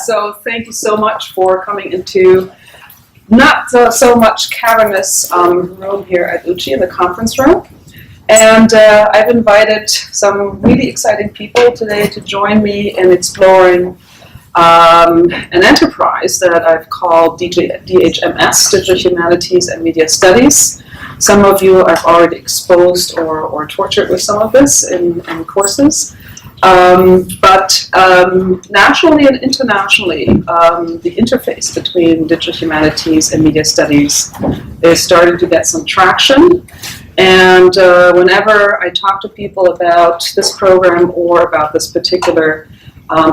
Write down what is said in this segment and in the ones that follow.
So thank you so much for coming into not so much cavernous room here at UCI in the conference room. And I've invited some really exciting people today to join me in exploring an enterprise that I've called DHMS, Digital Humanities and Media Studies. Some of you I've already exposed or tortured with some of this in courses. But nationally and internationally, the interface between digital humanities and media studies is starting to get some traction. And whenever I talk to people about this program or about this particular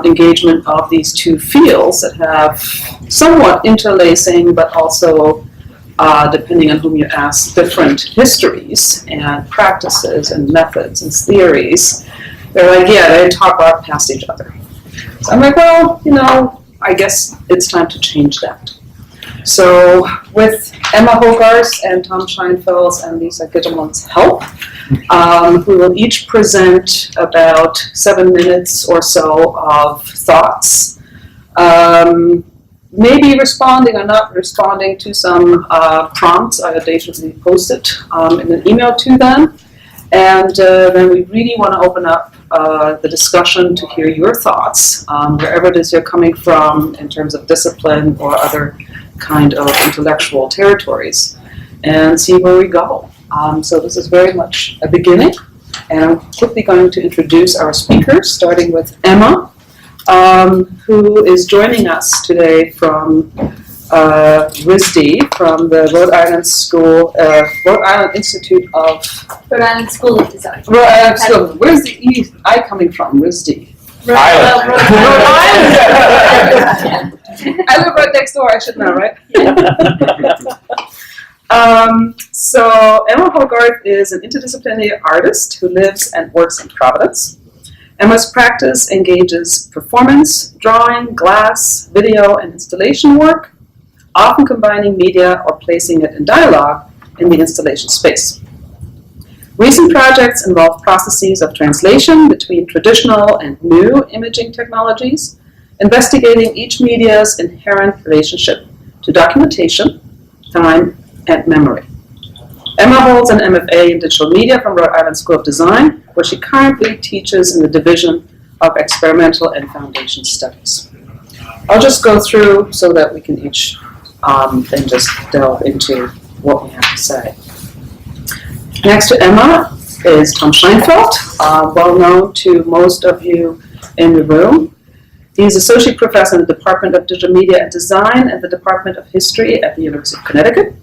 engagement of these two fields that have somewhat interlacing, but also, depending on whom you ask, different histories and practices and methods and theories, they're like, yeah, they talk about past each other. So I'm like, well, I guess it's time to change that. So with Emma Hogarth and Tom Scheinfeldt and Lisa Gitelman's help, we will each present about 7 minutes or so of thoughts, maybe responding or not responding to some prompts I audaciously posted in an email to them. And then we really want to open up the discussion to hear your thoughts, wherever it is you're coming from in terms of discipline or other kind of intellectual territories, and see where we go. So this is very much a beginning, and I'm quickly going to introduce our speakers, starting with Emma, who is joining us today from RISD, from the Rhode Island Institute of... Rhode Island School of Design. Rhode Island School. Where's the I coming from? RISD. Rhode Island. I live right next door, I should know, right? So Emma Hogarth is an interdisciplinary artist who lives and works in Providence. Emma's practice engages performance, drawing, glass, video, and installation work, often combining media or placing it in dialogue in the installation space. Recent projects involve processes of translation between traditional and new imaging technologies, investigating each media's inherent relationship to documentation, time, and memory. Emma holds an MFA in digital media from Rhode Island School of Design, where she currently teaches in the Division of Experimental and Foundation Studies. I'll just go through so that we can each then just delve into what we have to say. Next to Emma is Tom Scheinfeldt, well known to most of you in the room. He's Associate Professor in the Department of Digital Media and Design at the Department of History at the University of Connecticut.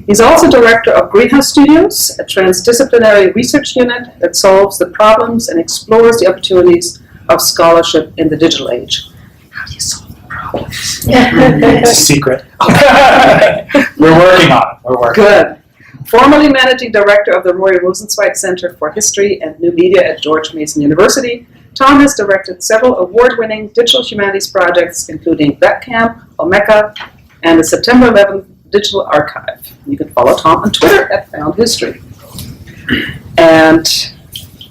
He's also Director of Greenhouse Studios, a transdisciplinary research unit that solves the problems and explores the opportunities of scholarship in the digital age. How do you solve the problems? It's a secret. We're working on it. We're working. Good. Formerly Managing Director of the Roy Rosenzweig Center for History and New Media at George Mason University, Tom has directed several award-winning digital humanities projects, including VetCamp, Omeka, and the September 11th Digital Archive. You can follow Tom on Twitter at FoundHistory. And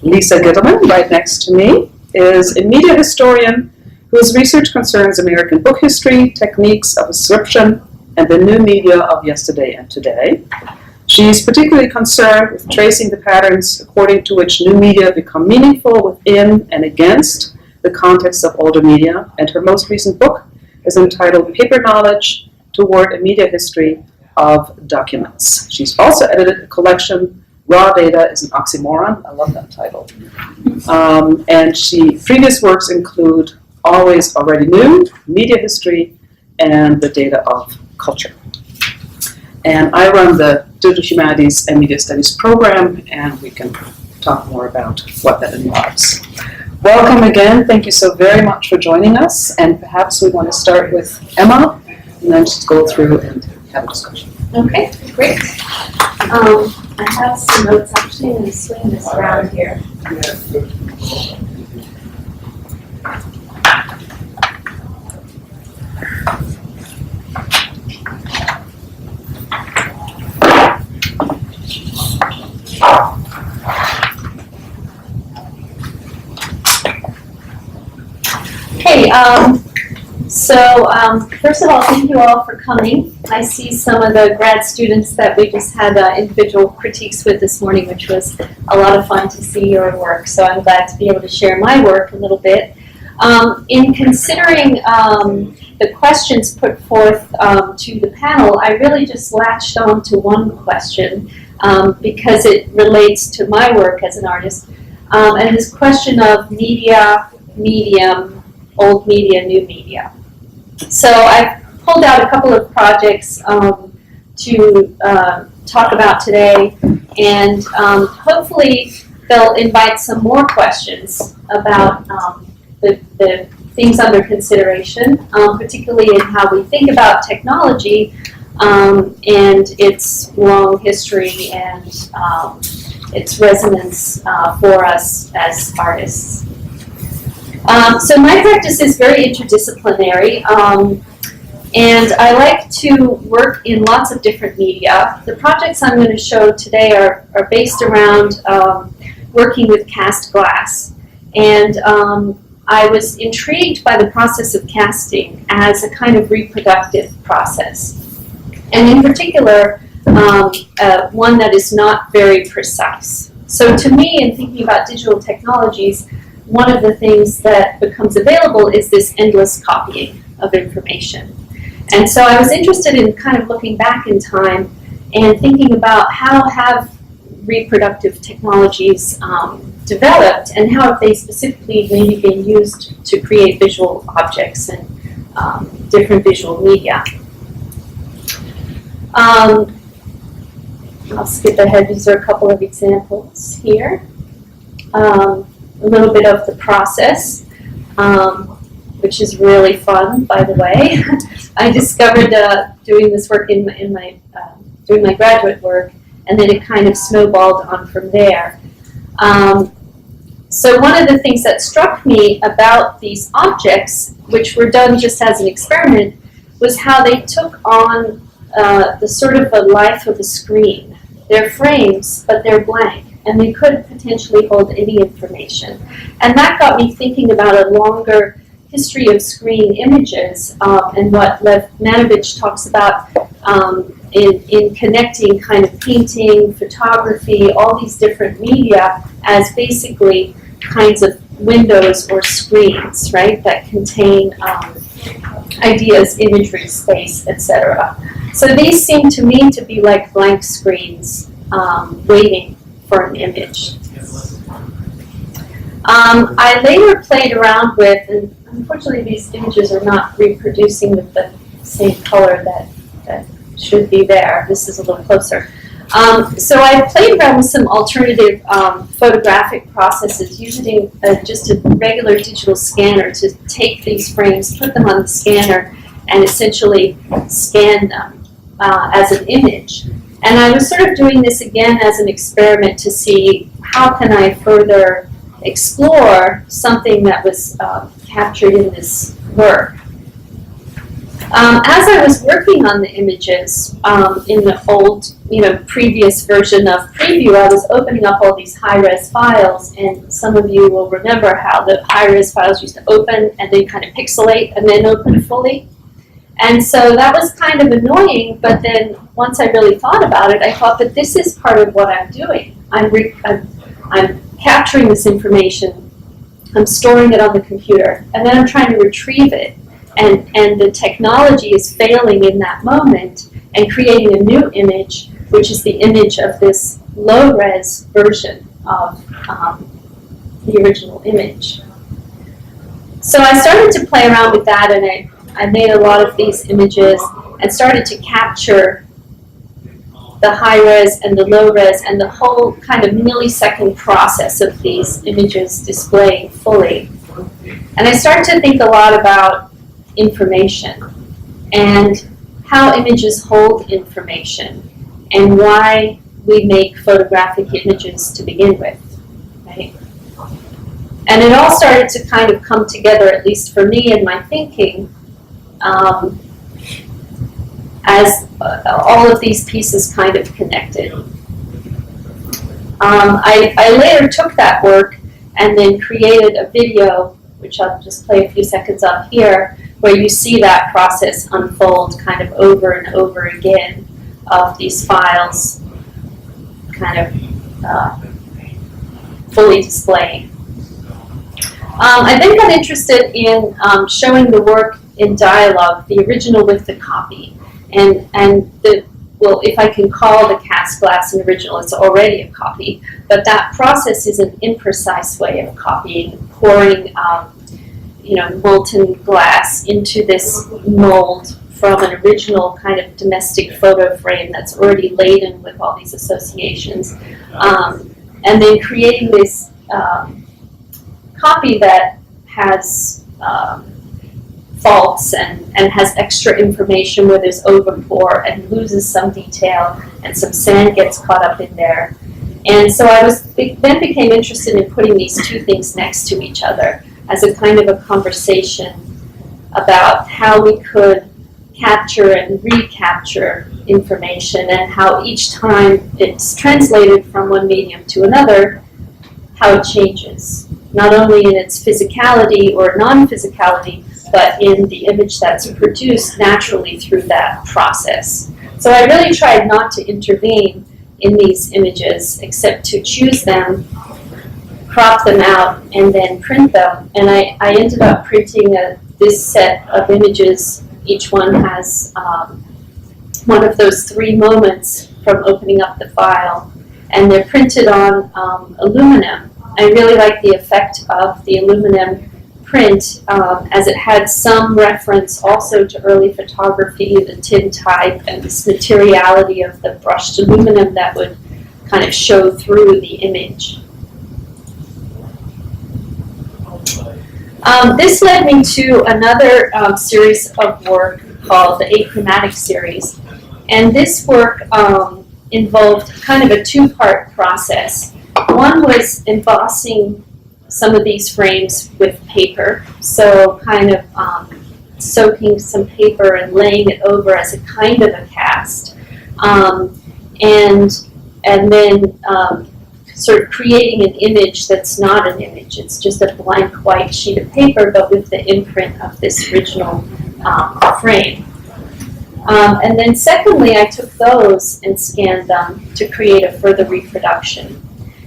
Lisa Gitelman, right next to me, is a media historian whose research concerns American book history, techniques of ascription, and the new media of yesterday and today. She's particularly concerned with tracing the patterns according to which new media become meaningful within and against the context of older media, and her most recent book is entitled Paper Knowledge Toward a Media History of Documents. She's also edited a collection, Raw Data is an Oxymoron. I love that title. And previous works include Always Already New, Media History, and the Data of Culture. And I run the Digital Humanities and Media Studies program, and we can talk more about what that involves. Welcome again. Thank you so very much for joining us. And perhaps we want to start with Emma, and then just go through and have a discussion. Okay, great. I have some notes. Actually, I'm going to swing this around here. Okay, so So first of all, thank you all for coming. I see some of the grad students that we just had individual critiques with this morning, which was a lot of fun to see your work. So I'm glad to be able to share my work a little bit. In considering the questions put forth to the panel, I really just latched on to one question because it relates to my work as an artist. And this question of media, medium, old media, new media. So I've pulled out a couple of projects to talk about today, and hopefully they'll invite some more questions about the things under consideration, particularly in how we think about technology and its long history and its resonance for us as artists. So my practice is very interdisciplinary, and I like to work in lots of different media. The projects I'm going to show today are based around working with cast glass, and I was intrigued by the process of casting as a kind of reproductive process, and in particular, one that is not very precise. So to me, in thinking about digital technologies, one of the things that becomes available is this endless copying of information. And so I was interested in kind of looking back in time and thinking about how have reproductive technologies developed, and how have they specifically maybe been used to create visual objects and different visual media. I'll skip ahead. These are a couple of examples here. A little bit of the process, which is really fun, by the way. I discovered doing this work in my doing my graduate work, and then it kind of snowballed on from there. So one of the things that struck me about these objects, which were done just as an experiment, was how they took on the sort of a life of a screen. They're frames, but they're blank, and they could potentially hold any information. And that got me thinking about a longer history of screen images and what Lev Manovich talks about in connecting kind of painting, photography, all these different media as basically kinds of windows or screens, right, that contain ideas, imagery, space, etc. So these seem to me to be like blank screens waiting for an image. I later played around with, and unfortunately these images are not reproducing with the same color that should be there. This is a little closer. So I played around with some alternative photographic processes using just a regular digital scanner to take these frames, put them on the scanner, and essentially scan them as an image. And I was sort of doing this again as an experiment to see how can I further explore something that was captured in this work. As I was working on the images in the old, previous version of Preview, I was opening up all these high-res files, and some of you will remember how the high-res files used to open and then kind of pixelate and then open fully. And so that was kind of annoying, but then once I really thought about it, I thought that this is part of what I'm doing. I'm capturing this information, I'm storing it on the computer, and then I'm trying to retrieve it. And the technology is failing in that moment and creating a new image, which is the image of this low-res version of the original image. So I started to play around with that, and I made a lot of these images and started to capture the high-res and the low-res and the whole kind of millisecond process of these images displaying fully. And I started to think a lot about information and how images hold information and why we make photographic images to begin with, right? And it all started to kind of come together, at least for me in my thinking, as all of these pieces kind of connected. I later took that work and then created a video, which I'll just play a few seconds of here, where you see that process unfold kind of over and over again of these files kind of fully displaying. I then got interested in showing the work in dialogue, the original with the copy, and the, well, if I can call the cast glass an original, it's already a copy, but that process is an imprecise way of copying, pouring molten glass into this mold from an original kind of domestic photo frame that's already laden with all these associations, and then creating this copy that has faults and has extra information where there's overpour and loses some detail and some sand gets caught up in there. And so I then became interested in putting these two things next to each other as a kind of a conversation about how we could capture and recapture information and how each time it's translated from one medium to another, how it changes, not only in its physicality or non-physicality, but in the image that's produced naturally through that process. So I really tried not to intervene in these images except to choose them, crop them out, and then print them. And I ended up printing this set of images. Each one has one of those 3 moments from opening up the file, and they're printed on aluminum. I really like the effect of the aluminum print, as it had some reference also to early photography, the tin type, and this materiality of the brushed aluminum that would kind of show through the image. This led me to another series of work called the Achromatic series. And this work involved kind of a 2-part process. One was embossing some of these frames with paper, so kind of soaking some paper and laying it over as a kind of a cast, and then sort of creating an image that's not an image. It's just a blank white sheet of paper, but with the imprint of this original frame. And then secondly, I took those and scanned them to create a further reproduction.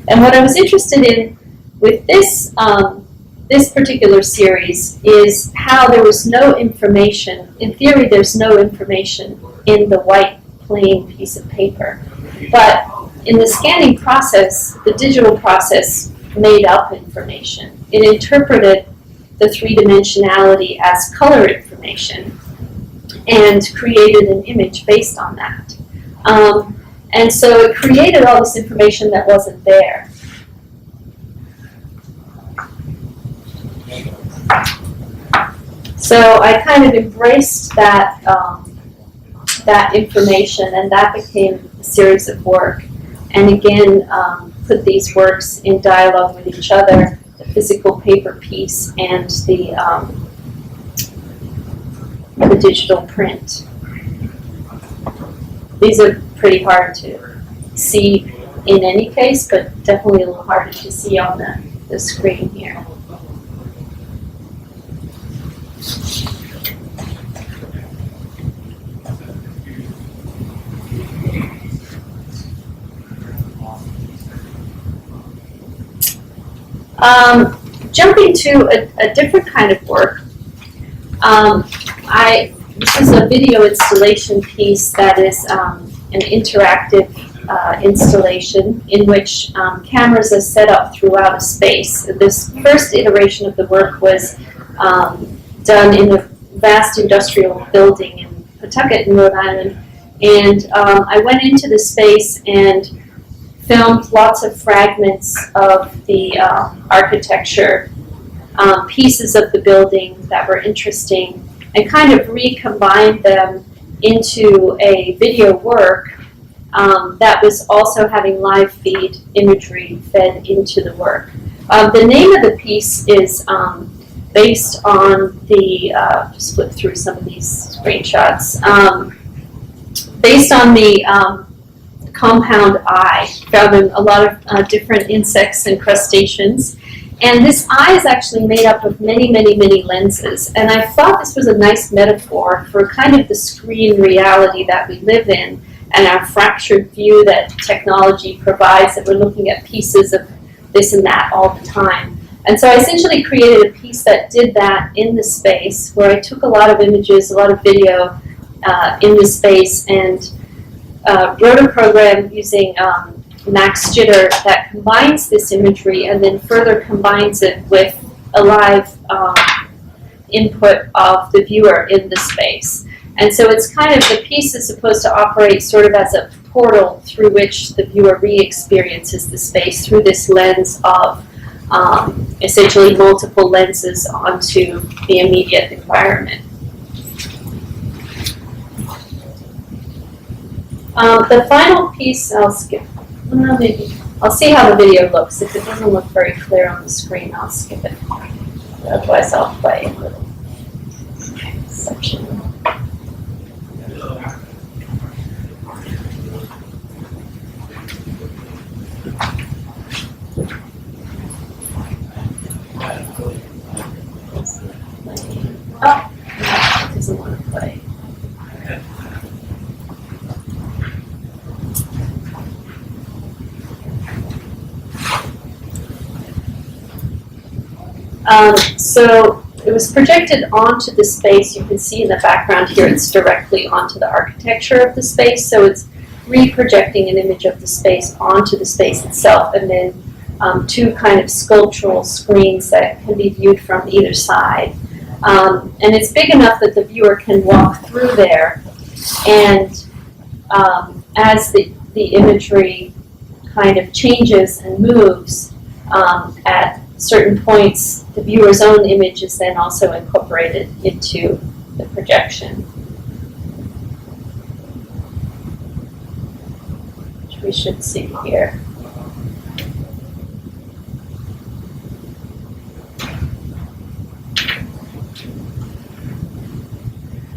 And what I was interested in with this this particular series is how there was no information. In theory, there's no information in the white plain piece of paper. But in the scanning process, the digital process made up information. It interpreted the 3-dimensionality as color information and created an image based on that. And so it created all this information that wasn't there. So I kind of embraced that that information, and that became a series of work. And again, put these works in dialogue with each other, the physical paper piece and the digital print. These are pretty hard to see in any case, but definitely a little harder to see on the screen here. Jumping to a different kind of work, this is a video installation piece that is an interactive installation in which cameras are set up throughout a space. This first iteration of the work was done in a vast industrial building in Pawtucket in Rhode Island, and I went into the space and filmed lots of fragments of the architecture, pieces of the building that were interesting, and kind of recombined them into a video work that was also having live feed imagery fed into the work. The name of the piece is based on the, just flip through some of these screenshots, based on the compound eye found in a lot of different insects and crustaceans. And this eye is actually made up of many, many, many lenses. And I thought this was a nice metaphor for kind of the screen reality that we live in and our fractured view that technology provides, that we're looking at pieces of this and that all the time. And so I essentially created a piece that did that in the space, where I took a lot of images, a lot of video in the space, and wrote a program using max jitter that combines this imagery and then further combines it with a live input of the viewer in the space. And so it's kind of, the piece is supposed to operate sort of as a portal through which the viewer re-experiences the space through this lens of essentially multiple lenses onto the immediate environment. The final piece, I'll skip. Maybe I'll see how the video looks. If it doesn't look very clear on the screen, I'll skip it. Otherwise, I'll play a little section. Oh, no, it doesn't want to play. So it was projected onto the space. You can see in the background here it's directly onto the architecture of the space. So it's re-projecting an image of the space onto the space itself, and then two kind of sculptural screens that can be viewed from either side. And it's big enough that the viewer can walk through there, and as the imagery kind of changes and moves at certain points, the viewer's own image is then also incorporated into the projection, which we should see here.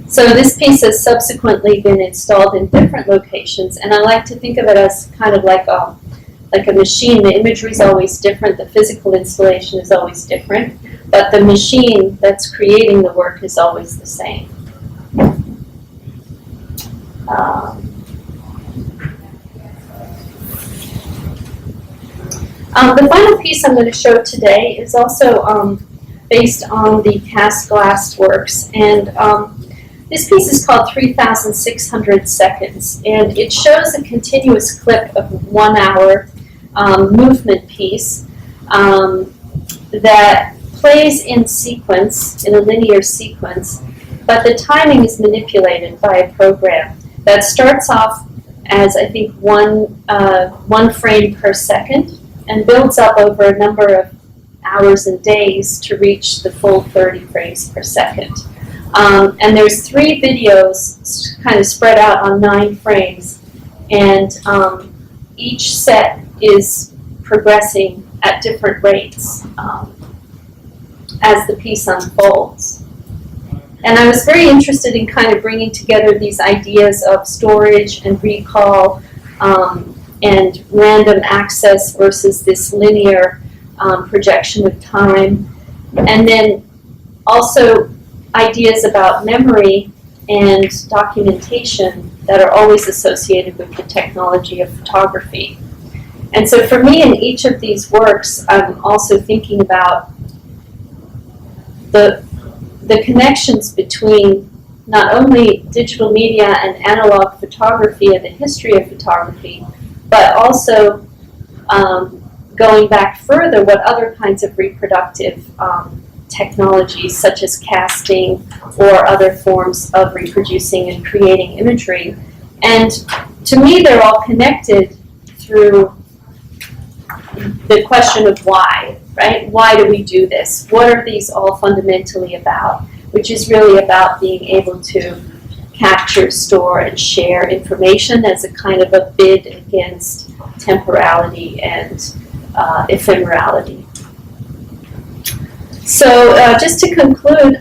So this piece has subsequently been installed in different locations, and I like to think of it as kind of like a machine. The imagery is always different, the physical installation is always different, but the machine that's creating the work is always the same. The final piece I'm going to show today is also based on the cast glass works, and this piece is called 3,600 Seconds, and it shows a continuous clip of 1 hour movement piece that plays in sequence, in a linear sequence, but the timing is manipulated by a program that starts off as, I think, one frame per second and builds up over a number of hours and days to reach the full 30 frames per second. And there's 3 videos kind of spread out on 9 frames, and each set is progressing at different rates as the piece unfolds. And I was very interested in kind of bringing together these ideas of storage and recall and random access versus this linear projection of time, and then also ideas about memory and documentation that are always associated with the technology of photography. And so for me, in each of these works, I'm also thinking about the connections between not only digital media and analog photography and the history of photography, but also going back further, what other kinds of reproductive technologies, such as casting or other forms of reproducing and creating imagery. And to me, they're all connected through the question of why, right? Why do we do this? What are these all fundamentally about? Which is really about being able to capture, store, and share information as a kind of a bid against temporality and ephemerality. So just to conclude,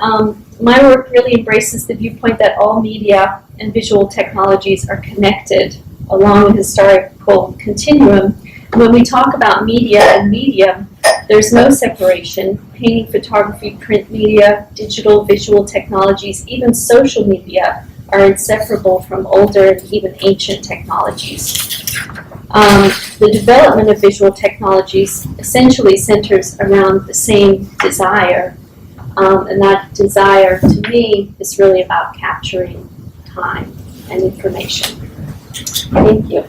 my work really embraces the viewpoint that all media and visual technologies are connected along a historical continuum. When we talk about media and medium, There's no separation. Painting, photography, print media, digital, visual technologies, even social media are inseparable from older and even ancient technologies. The development of visual technologies essentially centers around the same desire, and that desire, to me, is really about capturing time and information. Thank you.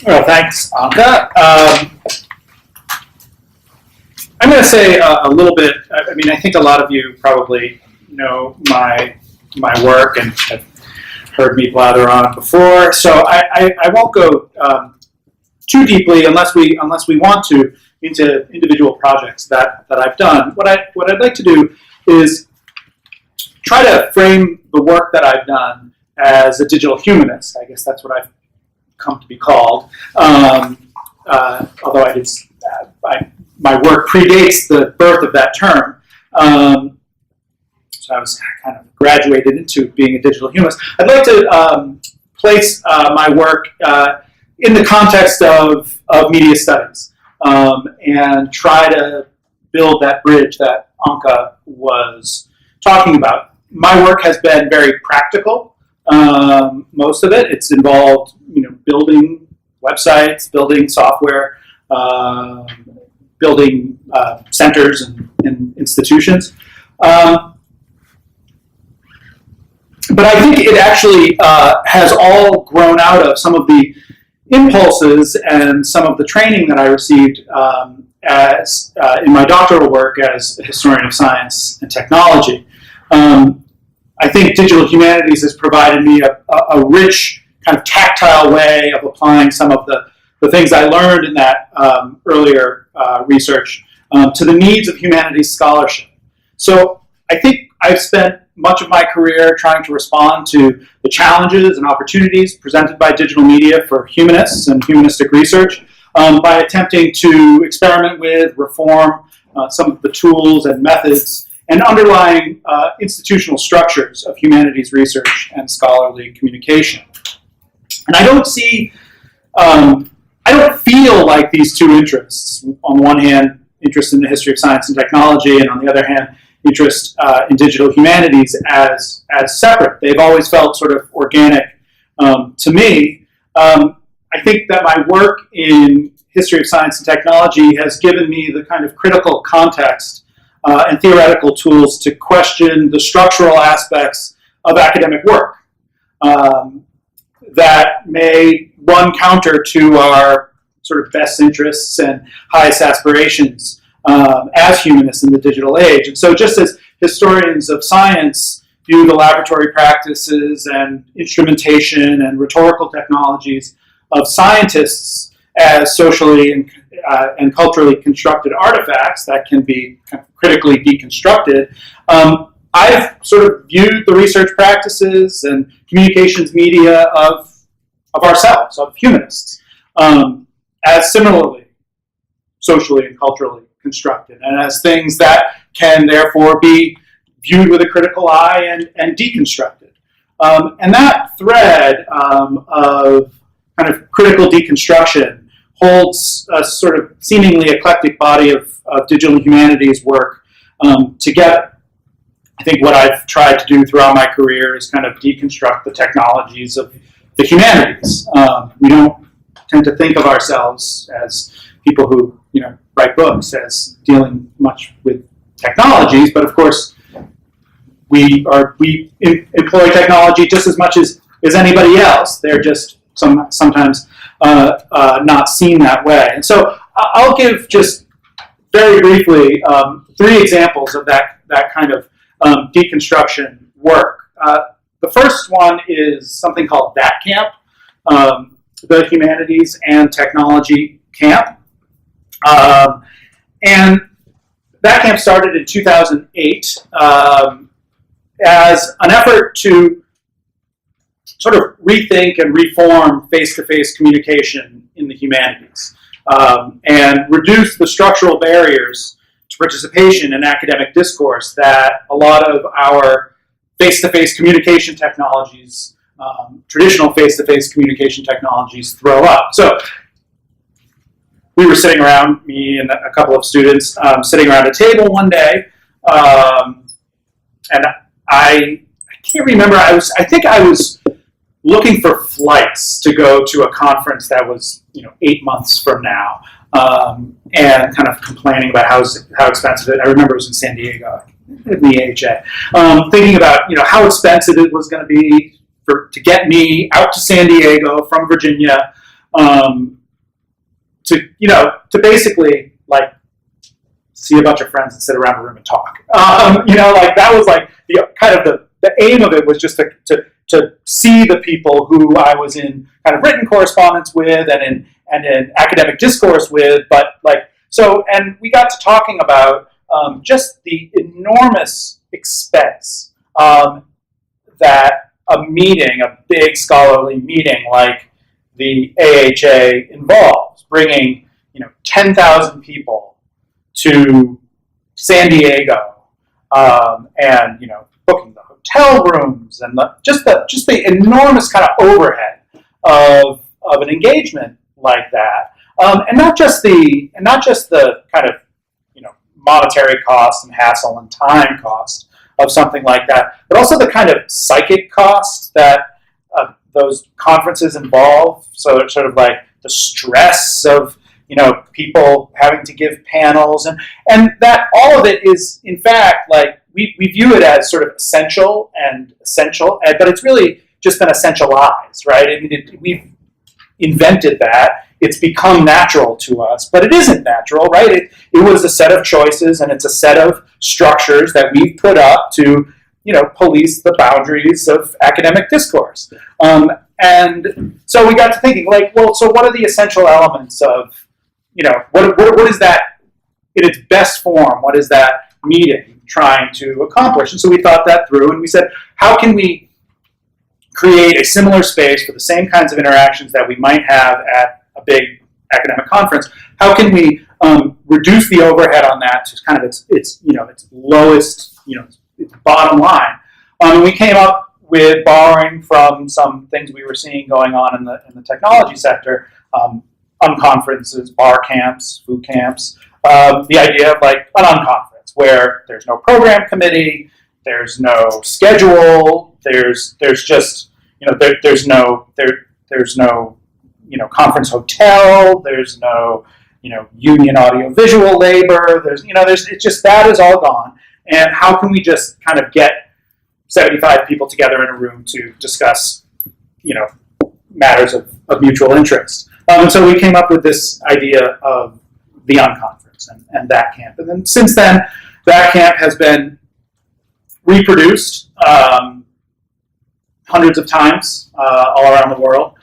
Well, thanks, Anke. I'm going to say a little bit. I mean, I think a lot of you probably know my work and have heard me blather on before, so I won't go too deeply unless we want to into individual projects that I've done. What I'd like to do is try to frame the work that I've done as a digital humanist. I guess that's what I've come to be called. Although my work predates the birth of that term. So I was kind of graduated into being a digital humanist. I'd like to place my work in the context of media studies and try to build that bridge that Anke was talking about. My work has been very practical. Most of it, it's involved, building websites, building software, building centers and institutions. But I think it actually has all grown out of some of the impulses and some of the training that I received as in my doctoral work as a historian of science and technology. I think digital humanities has provided me a rich kind of tactile way of applying some of the things I learned in that earlier research to the needs of humanities scholarship. So I think I've spent much of my career trying to respond to the challenges and opportunities presented by digital media for humanists and humanistic research by attempting to experiment with, reform some of the tools and methods and underlying institutional structures of humanities research and scholarly communication. And I don't see, I don't feel like these two interests, on one hand, interest in the history of science and technology, and on the other hand, interest in digital humanities as separate. They've always felt sort of organic to me. I think that my work in history of science and technology has given me the kind of critical context and theoretical tools to question the structural aspects of academic work that may run counter to our sort of best interests and highest aspirations as humanists in the digital age. And so just as historians of science view the laboratory practices and instrumentation and rhetorical technologies of scientists as socially and culturally constructed artifacts that can be kind of critically deconstructed, I've sort of viewed the research practices and communications media of ourselves, of humanists, as similarly socially and culturally constructed, and as things that can therefore be viewed with a critical eye and deconstructed. And that thread of kind of critical deconstruction holds a sort of seemingly eclectic body of digital humanities work together. I think what I've tried to do throughout my career is kind of deconstruct the technologies of the humanities. We don't tend to think of ourselves as people who, write books as dealing much with technologies, but of course we employ technology just as much as anybody else. They're just sometimes not seen that way. And so I'll give just very briefly 3 examples of that kind of deconstruction work. The first one is something called that camp, the Humanities and Technology Camp. And that camp started in 2008 as an effort to sort of rethink and reform face-to-face communication in the humanities and reduce the structural barriers to participation in academic discourse that a lot of our face-to-face communication technologies, traditional face-to-face communication technologies throw up. So we were sitting around, me and a couple of students, sitting around a table one day, and I can't remember, I think I was looking for flights to go to a conference that was 8 months from now, and kind of complaining about how expensive it. I remember it was in San Diego, in the AHA, thinking about how expensive it was going to be to get me out to San Diego from Virginia, to basically like see a bunch of friends and sit around a room and talk. That was like the aim of it was just to see the people who I was in kind of written correspondence with and in academic discourse with, and we got to talking about just the enormous expense that a big scholarly meeting like the AHA involves, bringing 10,000 people to San Diego, and booking the hotel rooms and just the enormous kind of overhead of an engagement like that, and not just the kind of monetary cost and hassle and time cost of something like that, but also the kind of psychic cost that those conferences involve. So it's sort of like the stress of people having to give panels, and that all of it is in fact like we view it as sort of essential, but it's really just been essentialized, right? I mean, we've invented that. It's become natural to us, but it isn't natural, right? It was a set of choices, and it's a set of structures that we've put up to, police the boundaries of academic discourse. And so we got to thinking, so what are the essential elements of, what is that in its best form? What is that meeting trying to accomplish? And so we thought that through, and we said, how can we create a similar space for the same kinds of interactions that we might have at a big academic conference? How can we reduce the overhead on that to kind of its lowest, its bottom line? And we came up with, borrowing from some things we were seeing going on in the technology sector, unconferences, bar camps, food camps, the idea of like an unconference where there's no program committee, there's no schedule, there's just there's no conference hotel, there's no union audiovisual labor, there's it's just that is all gone. And how can we just kind of get 75 people together in a room to discuss matters of mutual interest? And so we came up with this idea of the unconference and that camp. And then since then, that camp has been reproduced hundreds of times all around the world.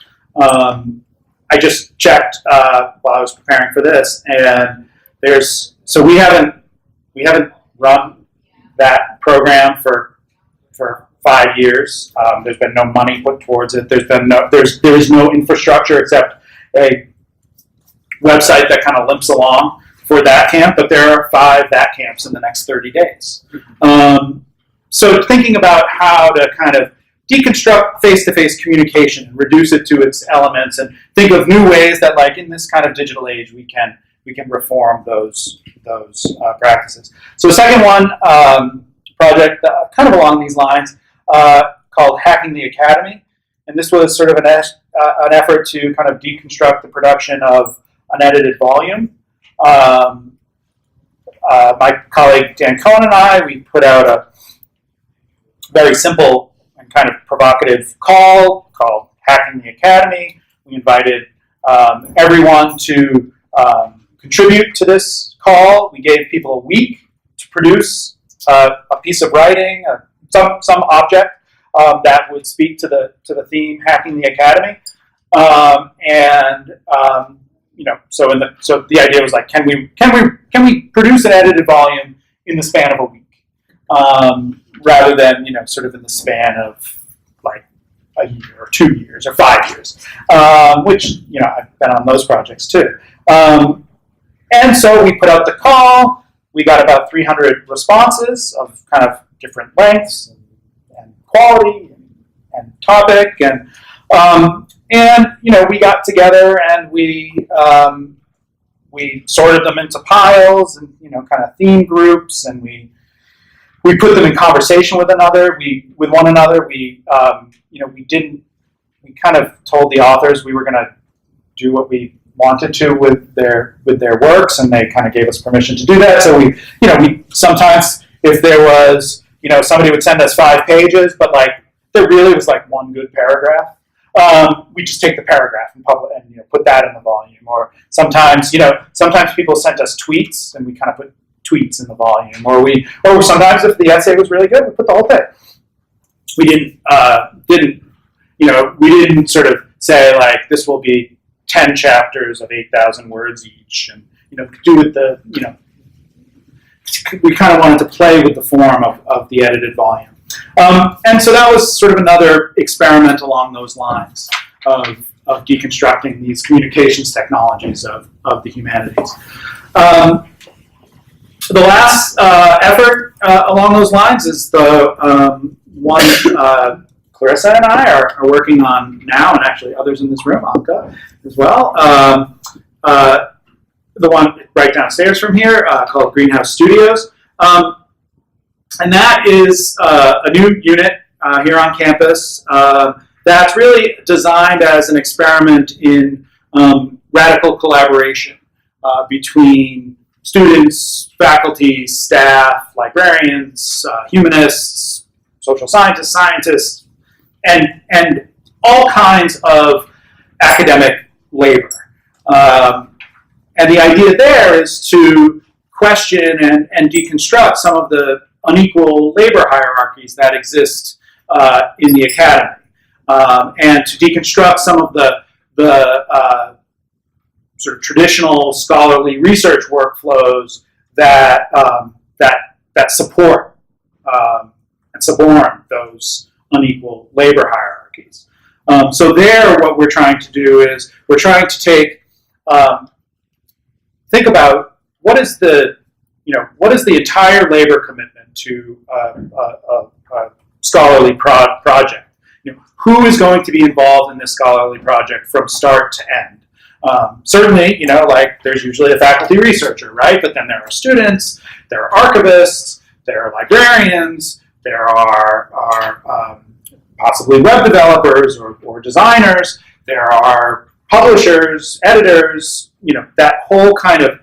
I just checked while I was preparing for this, and we haven't run that program for 5 years. There's been no money put towards it. There is no infrastructure except a website that kind of limps along for that camp, but there are 5 that camps in the next 30 days. So thinking about how to kind of deconstruct face-to-face communication and reduce it to its elements, and think of new ways that, like in this kind of digital age, we can reform those practices. So the second one, project kind of along these lines, called Hacking the Academy, and this was sort of an effort to kind of deconstruct the production of unedited volume. My colleague Dan Cohen and I, we put out a very simple and kind of provocative call called Hacking the Academy. We invited everyone to contribute to this call. We gave people a week to produce a piece of writing, some object that would speak to the theme Hacking the Academy. So the idea was like, can we produce an edited volume in the span of a week, rather than sort of in the span of like a year or 2 years or 5 years, which I've been on those projects too. And so we put out the call. We got about 300 responses of kind of different lengths and quality and topic, and we got together and we sorted them into piles and kind of theme groups, and we put them in conversation with one another. We kind of told the authors we were going to do what we wanted to with their works, and they kind of gave us permission to do that. So we sometimes, if there was, somebody would send us 5 pages, but there really was one good paragraph, we just take the paragraph and put that in the volume. Or sometimes people sent us tweets, and we kind of put tweets in the volume. Or sometimes if the essay was really good, we put the whole thing. We didn't sort of say this will be 10 chapters of 8,000 words each, and do with the we kind of wanted to play with the form of the edited volume, and so that was sort of another experiment along those lines of deconstructing these communications technologies of the humanities. The last effort along those lines is the one Clarissa and I are working on now, and actually others in this room, Anke as well. The one right downstairs from here called Greenhouse Studios. And that is a new unit here on campus that's really designed as an experiment in radical collaboration between students, faculty, staff, librarians, humanists, social scientists, and all kinds of academic labor. And the idea there is to question and deconstruct some of the unequal labor hierarchies that exist in the academy, and to deconstruct some of the sort of traditional scholarly research workflows that support and suborn those unequal labor hierarchies. So what we're trying to do is we're trying to think about what is the entire labor commitment to a scholarly project. Who is going to be involved in this scholarly project from start to end? Certainly, there's usually a faculty researcher, right? But then there are students, there are archivists, there are librarians, there are possibly web developers or designers, there are publishers, editors, that whole kind of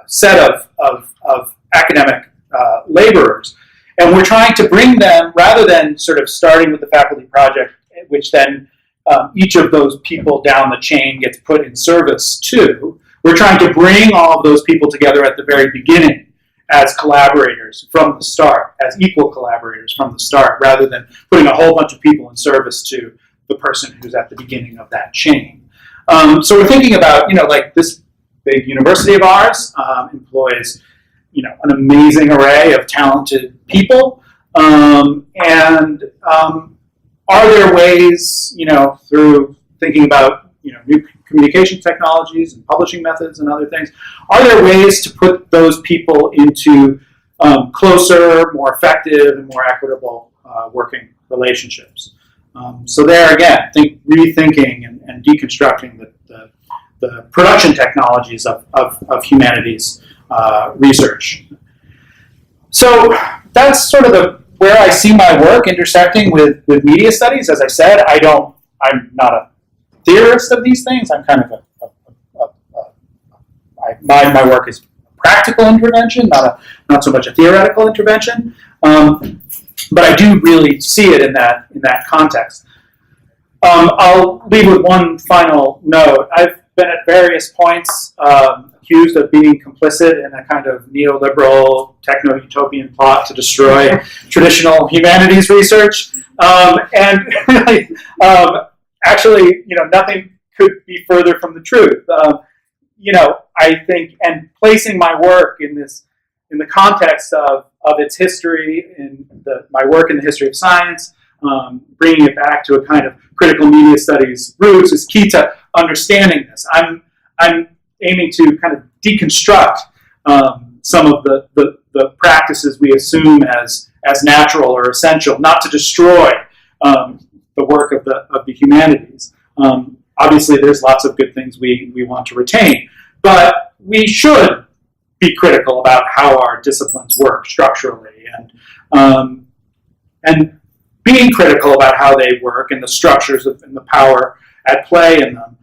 set of academic laborers. And we're trying to bring them, rather than sort of starting with the faculty project, which then each of those people down the chain gets put in service to, we're trying to bring all of those people together at the very beginning as collaborators from the start, as equal collaborators from the start, rather than putting a whole bunch of people in service to the person who's at the beginning of that chain. So we're thinking about, this big university of ours employs, an amazing array of talented people, and are there ways, through thinking about, new communication technologies and publishing methods and other things, are there ways to put those people into closer, more effective, and more equitable working relationships? So there again, rethinking and deconstructing the production technologies of humanities research. So that's sort of where I see my work intersecting with media studies. As I said, I'm not a theorist of these things. I'm kind of my work is practical intervention, not so much a theoretical intervention. But I do really see it in that context. I'll leave with one final note. I've been at various points accused of being complicit in a kind of neoliberal techno-utopian plot to destroy traditional humanities research. And really, actually, nothing could be further from the truth. I think, and placing my work in the context of its history, my work in the history of science, bringing it back to a kind of critical media studies roots is key to understanding this. I'm aiming to kind of deconstruct some of the practices we assume as natural or essential, not to destroy the work of the humanities. Obviously, there's lots of good things we want to retain, but we should be critical about how our disciplines work structurally, and being critical about how they work and the structures and the power at play in them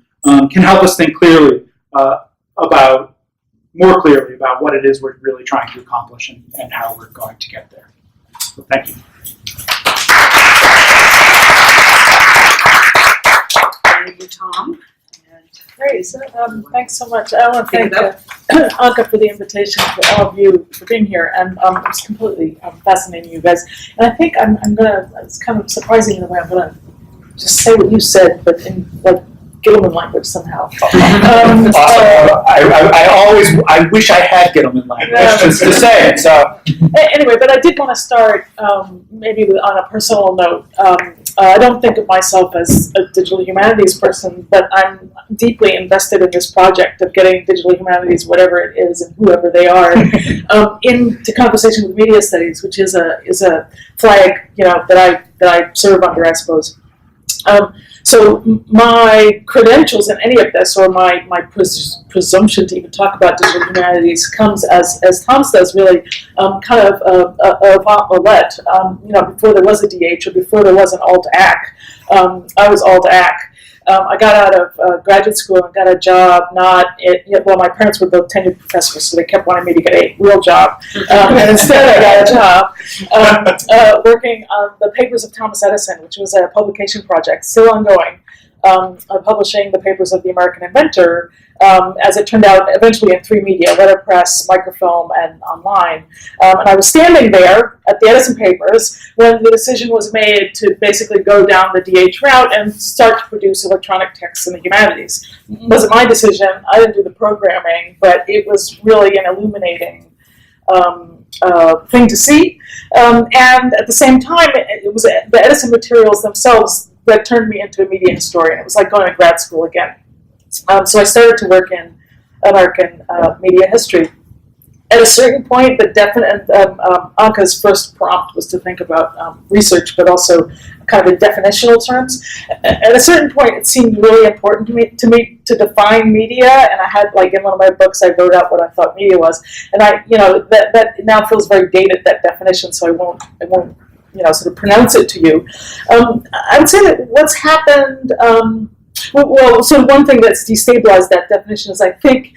can help us think more clearly about what it is we're really trying to accomplish and how we're going to get there. So thank you. Thank you, Tom. Great. So, thanks so much. I want to thank Anke for the invitation, for all of you for being here, and it's completely fascinating, you guys. And I think I'm gonna. It's kind of surprising in a way. I'm gonna just say what you said, but in like Gitelman language somehow. I wish I had Gitelman language just to say it. So anyway, but I did want to start maybe on a personal note. I don't think of myself as a digital humanities person, but I'm deeply invested in this project of getting digital humanities, whatever it is and whoever they are, into conversation with media studies, which is a flag, that I serve under, I suppose. So my credentials in any of this, or my presumption to even talk about digital humanities, comes as Tom's does, really kind of a let. Before there was a DH, or before there was an alt-ac, I was alt-ac. I got out of graduate school and got a job, my parents were both tenured professors, so they kept wanting me to get a real job. And instead I got a job working on the papers of Thomas Edison, which was a publication project, still ongoing, publishing the papers of the American inventor, as it turned out, eventually in 3 media: letterpress, microfilm, and online. And I was standing there at the Edison papers when the decision was made to basically go down the DH route and start to produce electronic texts in the humanities. It wasn't my decision. I didn't do the programming, but it was really an illuminating thing to see. And at the same time, it was the Edison materials themselves that turned me into a media historian. It was like going to grad school again. So I started to work in American media history. At a certain point, Anke's first prompt was to think about research, but also kind of in definitional terms. At a certain point, it seemed really important to me to define media, and I had, in one of my books, I wrote out what I thought media was, and that now feels very dated, that definition, so I won't sort of pronounce it to you. I would say that what's happened. So one thing that's destabilized that definition is, I think,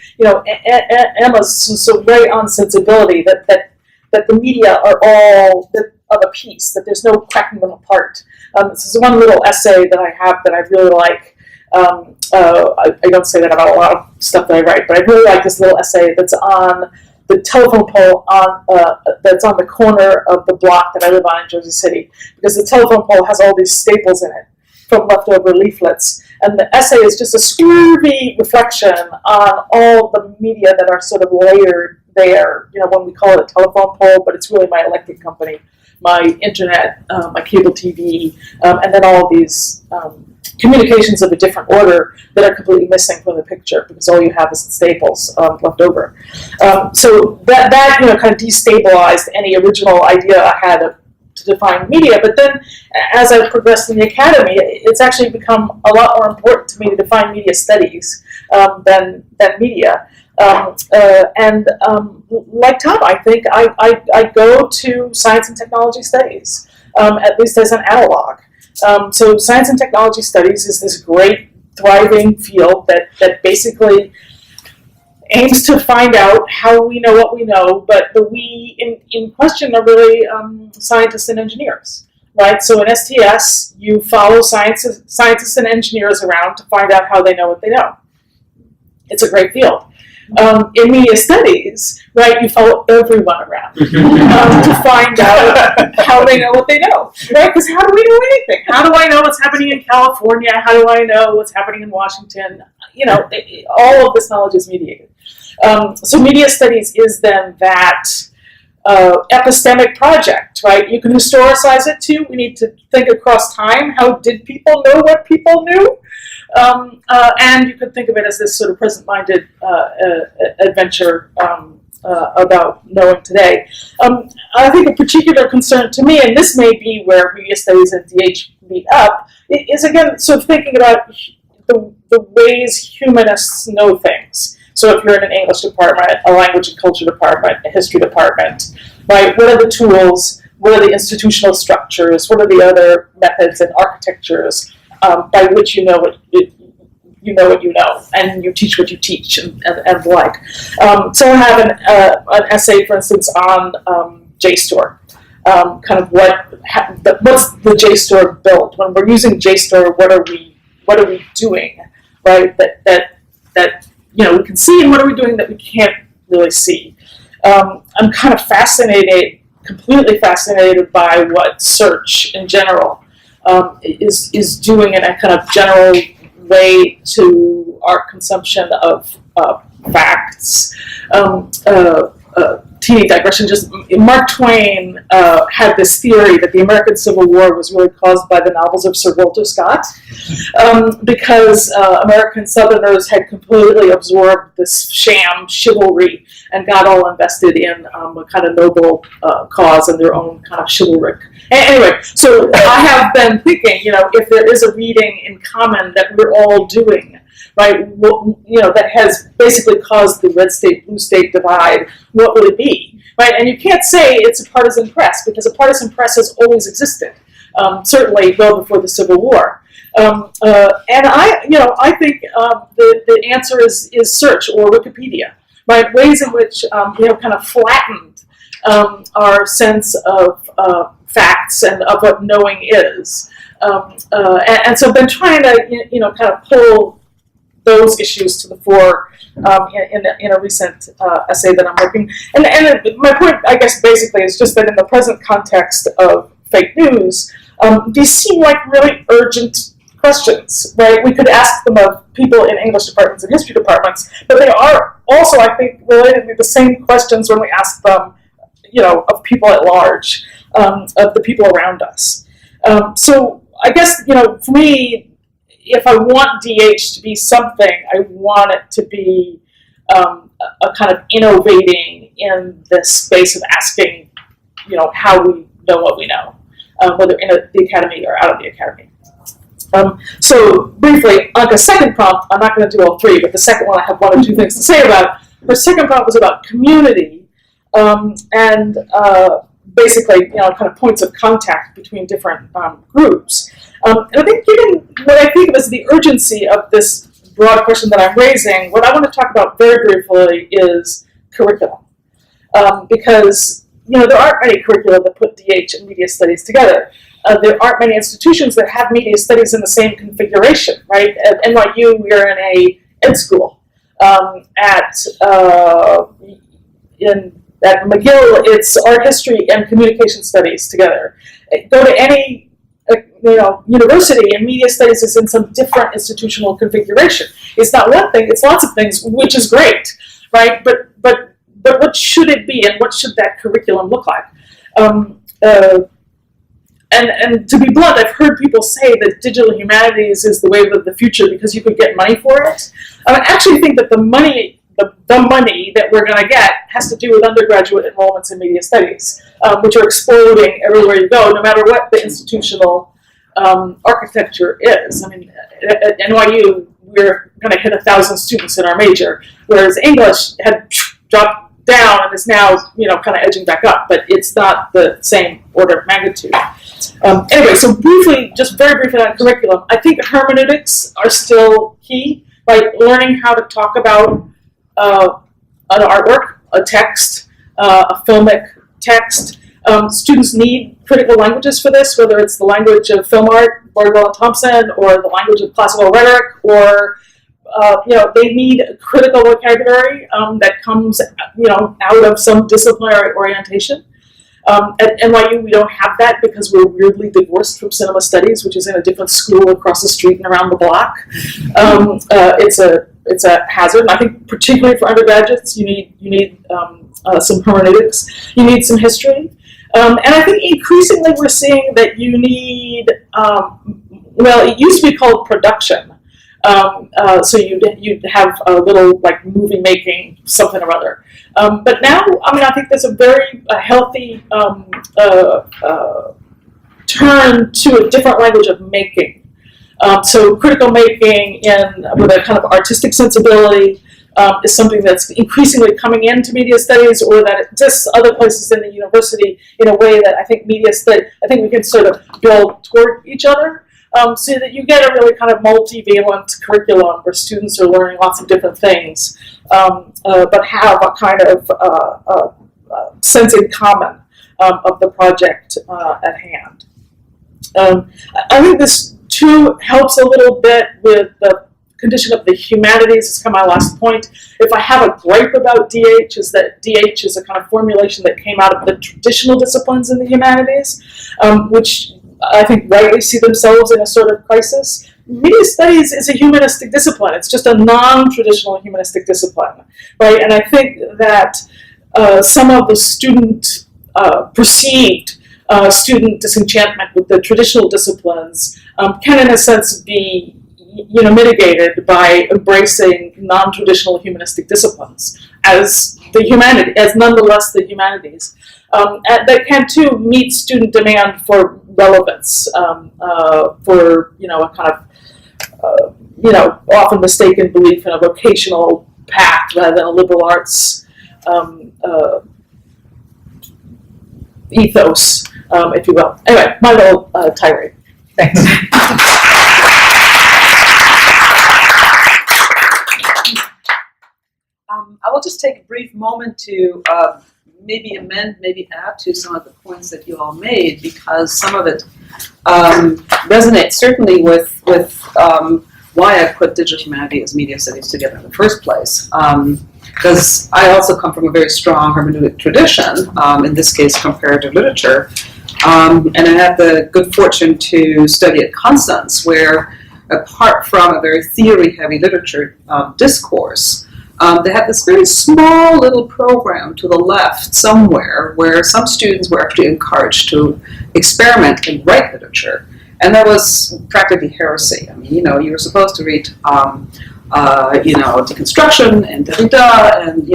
Emma's so very on sensibility that the media are all of a piece, that there's no cracking them apart. This is one little essay that I have that I really like. I don't say that about a lot of stuff that I write, but I really like this little essay that's on the telephone pole that's on the corner of the block that I live on in Jersey City, because the telephone pole has all these staples in it from leftover leaflets. And the essay is just a scurvy reflection on all the media that are sort of layered there, when we call it a telephone pole, but it's really my electric company, my internet, my cable TV, and then all these communications of a different order that are completely missing from the picture, because all you have is the staples left over. So that kind of destabilized any original idea I had to define media. But then, as I progressed in the academy, it's actually become a lot more important to me to define media studies than media. Like Tom, I think I go to science and technology studies, at least as an analog. So science and technology studies is this great, thriving field that basically aims to find out how we know what we know, but the we in question are really scientists and engineers, right? So in STS, you follow scientists and engineers around to find out how they know what they know. It's a great field. In media studies, right, you follow everyone around to find out how they know what they know, right? Because how do we know anything? How do I know what's happening in California? How do I know what's happening in Washington? All of this knowledge is mediated. So media studies is then that epistemic project, right? You can historicize it too. We need to think across time. How did people know what people knew? And you could think of it as this sort of present-minded adventure about knowing today. I think a particular concern to me, and this may be where media studies and DH meet up, is again sort of thinking about the ways humanists know things. So if you're in an English department, a language and culture department, a history department, right? What are the tools? What are the institutional structures? What are the other methods and architectures by which you know what you know, and you teach what you teach, and the like. So I have an essay, for instance, on JSTOR. Kind of what's the JSTOR built? When we're using JSTOR, what are we doing, right? That we can see, and what are we doing that we can't really see? I'm kind of completely fascinated by what search in general is doing in a kind of general way to our consumption of facts. Teeny digression, just Mark Twain had this theory that the American Civil War was really caused by the novels of Sir Walter Scott, because American Southerners had completely absorbed this sham chivalry and got all invested in a kind of noble cause and their own kind of chivalric. Anyway, so I have been thinking, if there is a reading in common that we're all doing, right, that has basically caused the red state, blue state divide, what would it be, right? And you can't say it's a partisan press, because a partisan press has always existed, certainly well before the Civil War. And I think the answer is search or Wikipedia, right? Ways in which we have kind of flattened our sense of facts and of what knowing is. And so I've been trying to, kind of pull those issues to the fore in a recent essay that I'm working. And my point, I guess, basically is just that in the present context of fake news, these seem like really urgent questions, right? We could ask them of people in English departments and history departments, but they are also, I think, related to the same questions when we ask them, of people at large, of the people around us. So I guess, for me, if I want DH to be something, I want it to be a kind of innovating in the space of asking, how we know what we know, whether in the academy or out of the academy. So briefly, Anke's second prompt, I'm not going to do all three, but the second one I have one or two things to say about. Her second prompt was about community, and basically, kind of points of contact between different groups. And I think given what I think of as the urgency of this broad question that I'm raising, what I want to talk about very briefly is curriculum. Because, there aren't many curricula that put DH and media studies together. There aren't many institutions that have media studies in the same configuration, right? At NYU, we're in a ed school. At McGill, it's art history and communication studies together. Go to any university, and media studies is in some different institutional configuration. It's not one thing; it's lots of things, which is great, right? But what should it be, and what should that curriculum look like? And to be blunt, I've heard people say that digital humanities is the wave of the future because you could get money for it. I actually think that the money that we're going to get has to do with undergraduate enrollments in media studies, which are exploding everywhere you go, no matter what the institutional architecture is. I mean, at NYU, we're going to hit 1,000 students in our major, whereas English had dropped down and is now, kind of edging back up, but it's not the same order of magnitude. Anyway, so just very briefly on curriculum, I think hermeneutics are still key, right? Learning how to talk about an artwork, a text, a filmic text. Students need critical languages for this, whether it's the language of film art, Bardwell and Thompson, or the language of classical rhetoric, or they need a critical vocabulary that comes, out of some disciplinary orientation. At NYU, we don't have that because we're weirdly divorced from cinema studies, which is in a different school across the street and around the block. It's a hazard, and I think particularly for undergraduates, you need some hermeneutics, you need some history, and I think increasingly we're seeing that you need, it used to be called production, So you'd have a little like movie making something or other. But now, I mean, I think there's a very healthy turn to a different language of making. So critical making with a kind of artistic sensibility is something that's increasingly coming into media studies, or that it exists other places in the university in a way that I think I think we can sort of build toward each other, so that you get a really kind of multivalent curriculum where students are learning lots of different things, but have a kind of sense in common of the project at hand. I think this too helps a little bit with the condition of the humanities. It's kind of my last point. If I have a gripe about DH, is that DH is a kind of formulation that came out of the traditional disciplines in the humanities, which I think rightly see themselves in a sort of crisis. Media studies is a humanistic discipline. It's just a non-traditional humanistic discipline, right? And I think that some of the student perceived student disenchantment with the traditional disciplines can, in a sense, be mitigated by embracing non-traditional humanistic disciplines as nonetheless the humanities. And that can too meet student demand for relevance, for a kind of often mistaken belief in a vocational path rather than a liberal arts ethos, if you will. Anyway, my little tirade. Thanks. I will just take a brief moment to maybe amend, maybe add to some of the points that you all made, because some of it resonates certainly with why I put digital humanities and media studies together in the first place. Because I also come from a very strong hermeneutic tradition, in this case comparative literature, and I had the good fortune to study at Constance, where apart from a very theory-heavy literature discourse, they had this very small little program to the left somewhere where some students were actually encouraged to experiment and write literature. And that was practically heresy. I mean, you were supposed to read, deconstruction and Derrida and,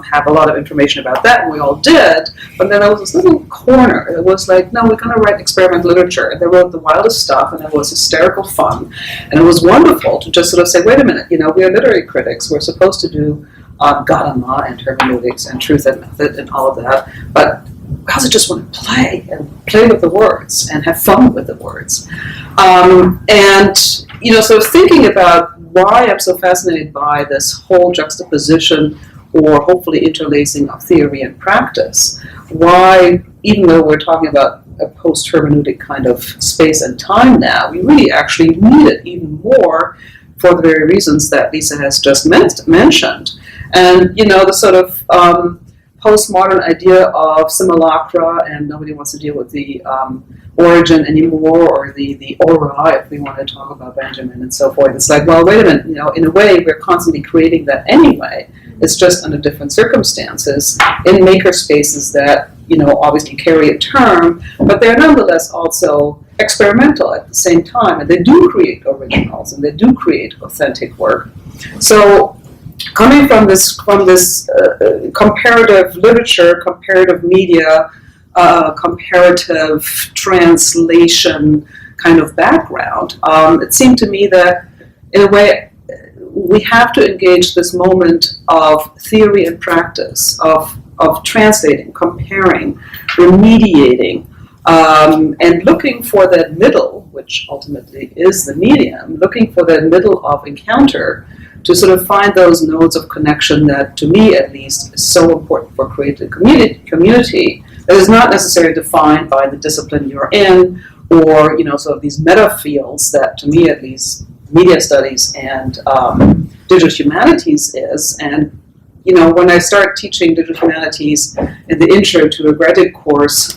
have a lot of information about that, and we all did. But then there was this little corner. It was like, no, we're going to write experimental literature. And they wrote the wildest stuff, and it was hysterical fun. And it was wonderful to just sort of say, wait a minute, we are literary critics. We're supposed to do Gardner and hermeneutics and truth and method and all of that. But we also just want to play with the words and have fun with the words. So thinking about why I'm so fascinated by this whole juxtaposition or hopefully interlacing of theory and practice, why, even though we're talking about a post-hermeneutic kind of space and time now, we really actually need it even more for the very reasons that Lisa has just mentioned. And, the sort of postmodern idea of simulacra, and nobody wants to deal with the origin anymore, or the aura, if we want to talk about Benjamin and so forth. It's like, well, wait a minute, in a way, we're constantly creating that anyway. It's just under different circumstances in maker spaces that, obviously carry a term, but they're nonetheless also experimental at the same time, and they do create originals, and they do create authentic work. So, coming from this comparative literature, comparative media, comparative translation kind of background, it seemed to me that, in a way, we have to engage this moment of theory and practice, of translating, comparing, remediating, and looking for that middle, which ultimately is the medium, looking for that middle of encounter to sort of find those nodes of connection that, to me at least, is so important for creating a community that is not necessarily defined by the discipline you're in, or sort of these meta fields that, to me at least, media studies and digital humanities is. And when I started teaching digital humanities in the intro to a graduate course,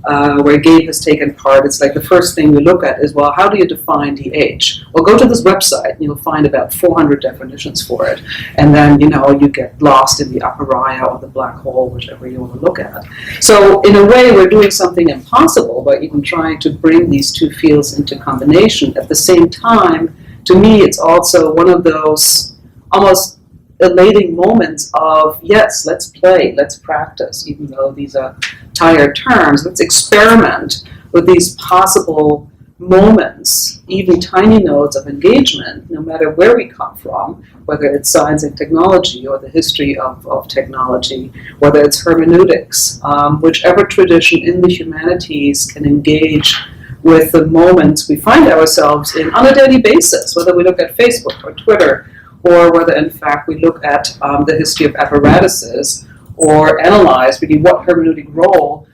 where Gabe has taken part, it's like the first thing we look at is, well, how do you define DH? Well, go to this website and you'll find about 400 definitions for it. And then, you get lost in the aporia or the black hole, whichever you want to look at. So in a way, we're doing something impossible by even trying to bring these two fields into combination, at the same time to me, it's also one of those almost elating moments of, yes, let's play, let's practice, even though these are tired terms. Let's experiment with these possible moments, even tiny nodes of engagement, no matter where we come from, whether it's science and technology or the history of technology, whether it's hermeneutics, whichever tradition in the humanities can engage with the moments we find ourselves in on a daily basis, whether we look at Facebook or Twitter, or whether in fact we look at the history of apparatuses or analyze really what hermeneutic role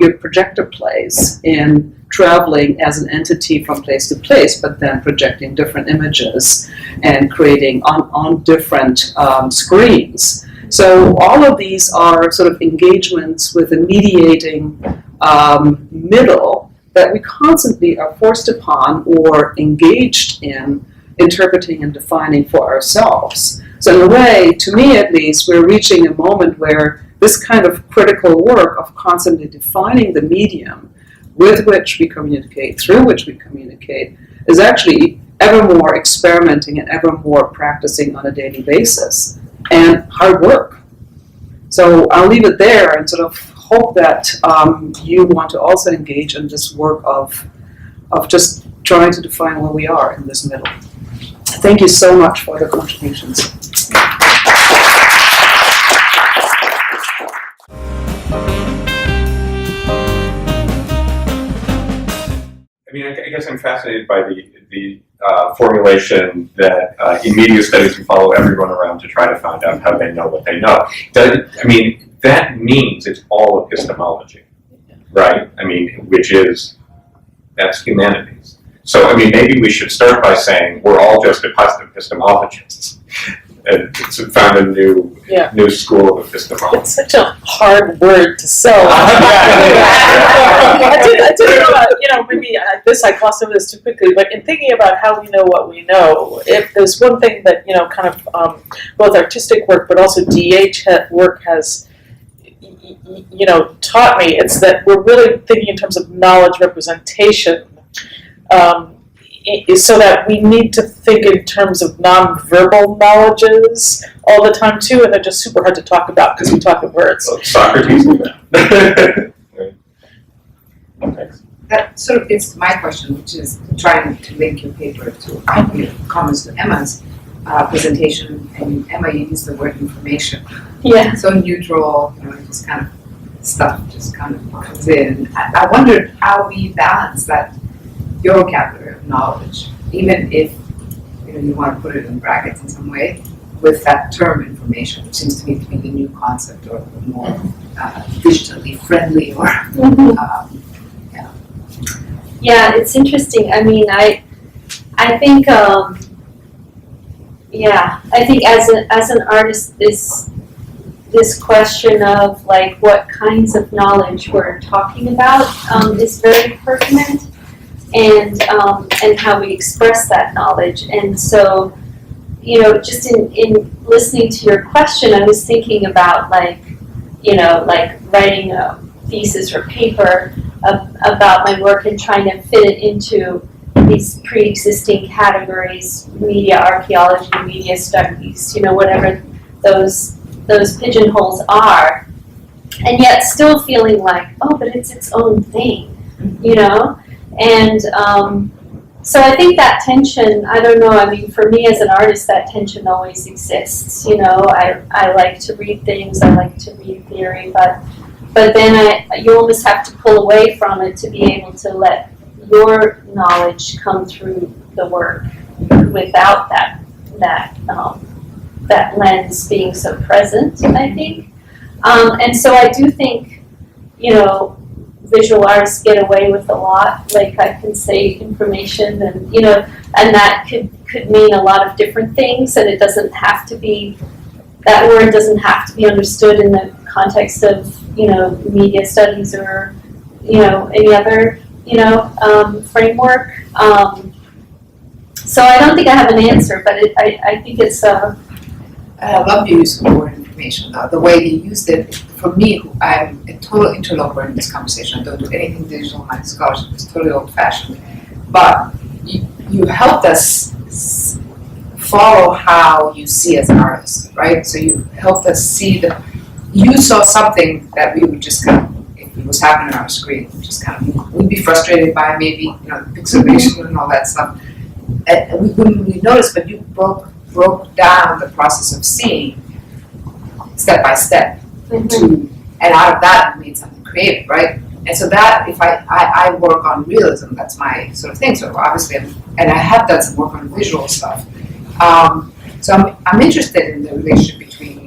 your projector plays in traveling as an entity from place to place, but then projecting different images and creating on different screens. So all of these are sort of engagements with a mediating middle that we constantly are forced upon or engaged in interpreting and defining for ourselves. So in a way, to me at least, we're reaching a moment where this kind of critical work of constantly defining the medium with which we communicate, through which we communicate, is actually ever more experimenting and ever more practicing on a daily basis, and hard work. So I'll leave it there and sort of hope that you want to also engage in this work of just trying to define where we are in this middle. Thank you so much for the contributions. I mean, I guess I'm fascinated by the formulation that in media studies you follow everyone around to try to find out how they know what they know. I mean, that means it's all epistemology, right? I mean, that's humanities. So, I mean, maybe we should start by saying we're all just epistemologists and found a new school of epistemology. It's such a hard word to sell. I did maybe I glossed over this too quickly, but in thinking about how we know what we know, if there's one thing that, kind of both artistic work but also DH work has, taught me, it's that we're really thinking in terms of knowledge representation. So that we need to think in terms of non-verbal knowledges all the time too, and they're just super hard to talk about because we talk in words. So Socrates. Okay. That sort of gets to my question, which is trying to link your paper to your comments to Emma's presentation. And Emma, you used the word information. Yeah. So neutral, just kind of stuff just kind of comes in. I wondered how we balance that, your vocabulary of knowledge, even if you want to put it in brackets in some way, with that term information, which seems to me to be the new concept, or more digitally friendly, or Yeah, it's interesting. I mean, I think I think as an artist, this question of like what kinds of knowledge we're talking about is very pertinent. And how we express that knowledge. And so, just in listening to your question, I was thinking about like writing a thesis or paper about my work and trying to fit it into these pre-existing categories, media archaeology, media studies, whatever those pigeonholes are, and yet still feeling like, oh, but it's its own thing, And so I think that tension, I don't know, I mean, for me as an artist, that tension always exists. I like to read things, I like to read theory, but then you almost have to pull away from it to be able to let your knowledge come through the work without that lens being so present, I think. And so I do think, visual artists get away with a lot. Like I can say information, and and that could mean a lot of different things, and it doesn't have to be, that word doesn't have to be understood in the context of media studies or any other framework. So I don't think I have an answer, but I think it's I love your use of the word information. The way you used it, for me, I'm a total interloper in this conversation. I don't do anything digital. My scholarship is totally old-fashioned. But you helped us follow how you see as an artist, right? So you helped us see you saw something that we would just kind of, if it was happening on our screen, just kind of, we'd be frustrated by maybe, pixelation and all that stuff. And we wouldn't really notice, but you broke down the process of seeing step by step. And out of that, we made something creative, right? And so that, if I work on realism, that's my sort of thing. So obviously, and I have done some work on visual stuff. So I'm interested in the relationship between,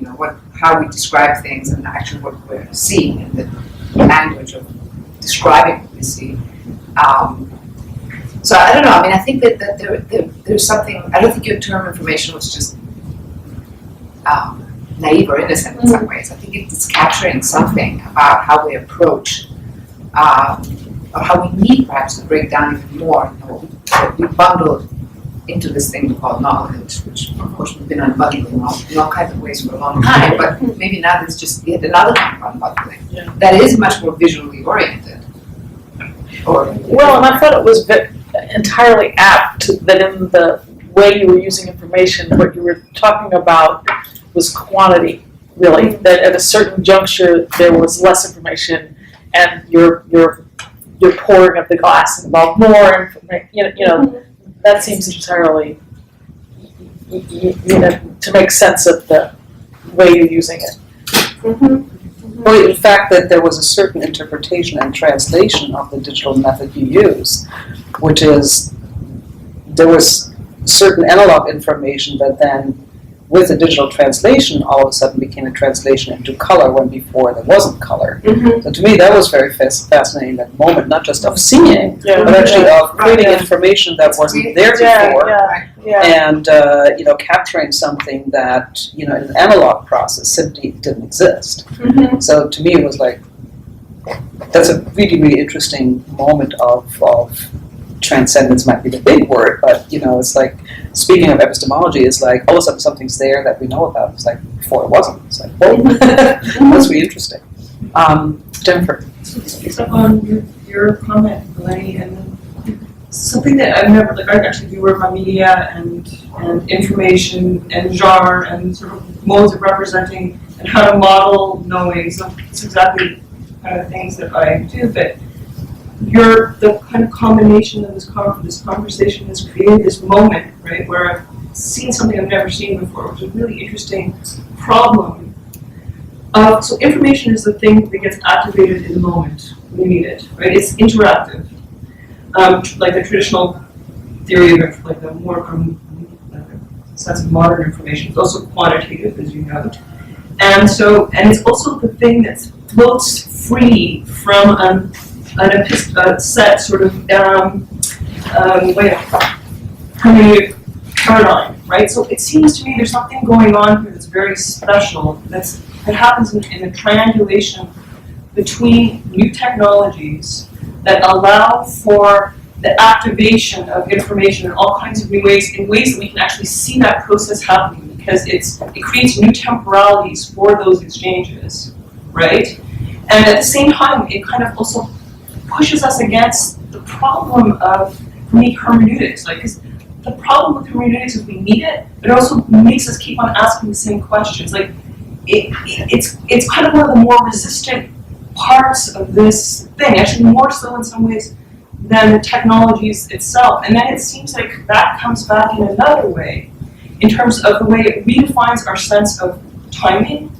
how we describe things and actually what we're seeing and the language of describing what we see. So I don't know. I mean, I think that there's something. I don't think your term information was just naive or innocent in some ways. I think it's capturing something about how we approach, or how we need perhaps to break down even more. What we bundled into this thing we call knowledge, which of course we've been unbundling in all kinds of ways for a long time. But maybe now there's just yet another kind of unbundling that is much more visually oriented. Well, and I thought it was entirely apt that in the way you were using information, what you were talking about was quantity, really. That at a certain juncture there was less information, and you're pouring of the glass involved more information. That seems entirely, to make sense of the way you're using it. Well, in fact, that there was a certain interpretation and translation of the digital method you use, which is there was certain analog information that then, with the digital translation, all of a sudden became a translation into color when before there wasn't color. So to me, that was very fascinating, that moment, not just of seeing, but actually of creating information that wasn't there before, and capturing something that in an analog process simply didn't exist. So to me, it was like that's a really, really interesting moment of transcendence. Might be the big word, but it's like, speaking of epistemology, it's like all of a sudden something's there that we know about. It's like before it wasn't. It's like, whoa, that's really interesting. Jennifer. So on your comment, Lenny, and something that I've never, I actually do work on media and information and genre and sort of modes of representing and how to model knowing. So it's exactly kind of things that I do, but the kind of combination of this conversation has created this moment, right, where I've seen something I've never seen before, which is a really interesting problem. So information is the thing that gets activated in the moment when you need it, right? It's interactive, like the traditional theory of like the more sense of modern information. It's also quantitative, as you note, and it's also the thing that floats free from a set sort of hermeneutic paradigm, right? So it seems to me there's something going on here that's very special that happens in the triangulation between new technologies that allow for the activation of information in all kinds of new ways, in ways that we can actually see that process happening, because it creates new temporalities for those exchanges, right? And at the same time, it kind of also pushes us against the problem of, for me, hermeneutics. Like, because the problem with hermeneutics is we need it, but it also makes us keep on asking the same questions. Like, it's kind of one of the more resistant parts of this thing, actually more so in some ways than the technologies itself. And then it seems like that comes back in another way, in terms of the way it redefines our sense of timing,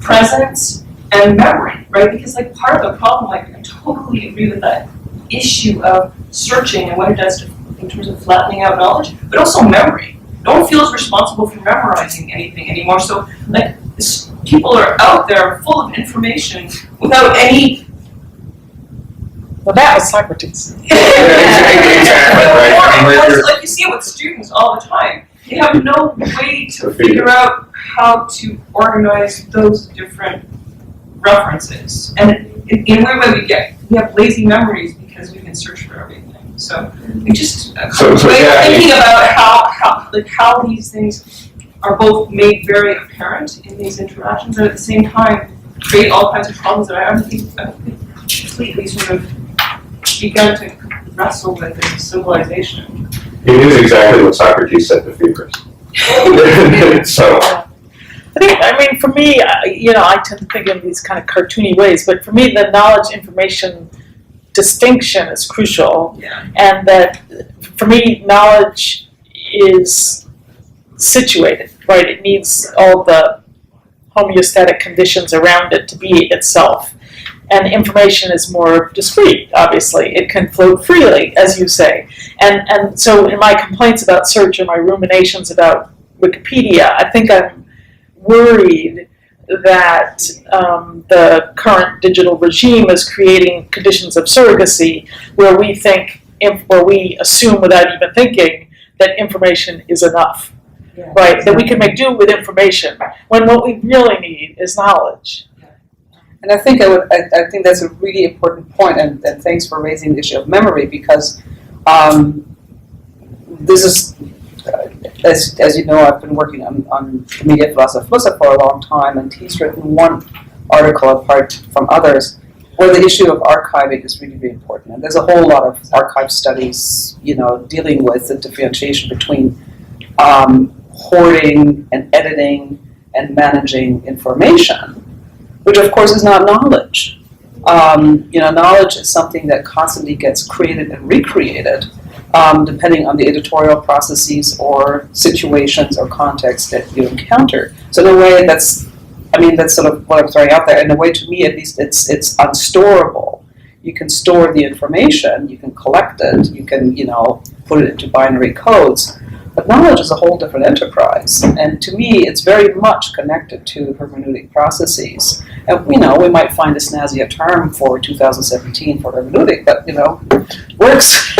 presence, and memory, right? Because like part of the problem, like I totally agree with that issue of searching and what it does in terms of flattening out knowledge, but also memory. No one feels responsible for memorizing anything anymore. So like people are out there full of information without any. Well, that was Socrates. Exactly, right. Like you see it with students all the time. They have no way to figure out how to organize those different references. And in a way we have lazy memories because we can search for everything. So we just thinking about how these things are both made very apparent in these interactions, and at the same time create all kinds of problems that I don't think completely sort of begun to wrestle with in civilization. It is exactly what Socrates said to Phoebus. So, I mean, for me, I tend to think in these kind of cartoony ways, but for me, the knowledge-information distinction is crucial, and that, for me, knowledge is situated, right? It needs all the homeostatic conditions around it to be itself. And information is more discrete, obviously. It can float freely, as you say. And so in my complaints about search or my ruminations about Wikipedia, I think I'm worried that the current digital regime is creating conditions of surrogacy where we think, or we assume without even thinking, that information is enough, right? That we can make do with information, when what we really need is knowledge. And I think I think that's a really important point, and thanks for raising the issue of memory, because this is, as you know, I've been working on media philosophy for a long time, and he's written one article apart from others where the issue of archiving is really, really important. And there's a whole lot of archive studies, dealing with the differentiation between hoarding and editing and managing information, which of course is not knowledge. Knowledge is something that constantly gets created and recreated, depending on the editorial processes or situations or contexts that you encounter. So in a way, that's sort of what I'm throwing out there. In a way, to me at least, it's unstorable. You can store the information, you can collect it, you can put it into binary codes. But knowledge is a whole different enterprise, and to me, it's very much connected to hermeneutic processes. And we might find a snazzier term for 2017 for hermeneutic, but works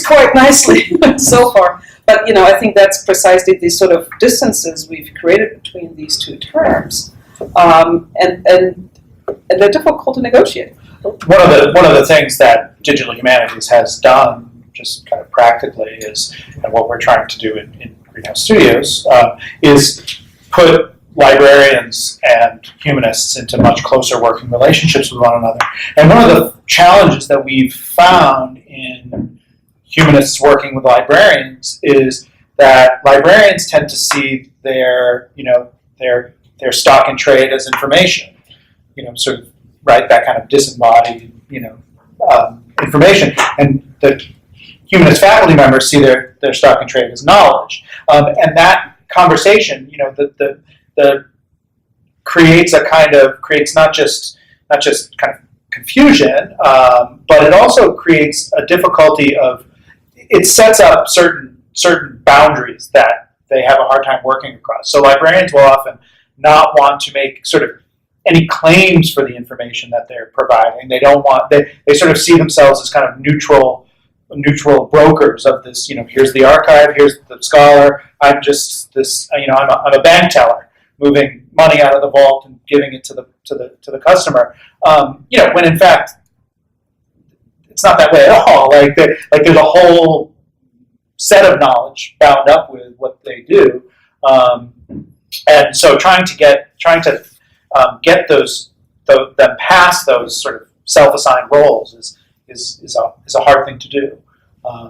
quite nicely so far. But I think that's precisely these sort of distances we've created between these two terms, and they're difficult to negotiate. One of the things that digital humanities has done, just kind of practically, is, and what we're trying to do in Greenhouse Studios, is put librarians and humanists into much closer working relationships with one another. And one of the challenges that we've found in humanists working with librarians is that librarians tend to see their stock in trade as information, sort of, right, that kind of disembodied, information, and the humanist faculty members see their stock in trade as knowledge, and that conversation, the creates not just kind of confusion, but it also creates a difficulty of, it sets up certain boundaries that they have a hard time working across. So librarians will often not want to make sort of any claims for the information that they're providing. They don't want, they sort of see themselves as kind of neutral brokers of this, here's the archive, here's the scholar, I'm just this, I'm a bank teller moving money out of the vault and giving it to the customer. When in fact it's not that way at all. Like there's a whole set of knowledge bound up with what they do, and so trying to get them past those sort of self-assigned roles is a hard thing to do.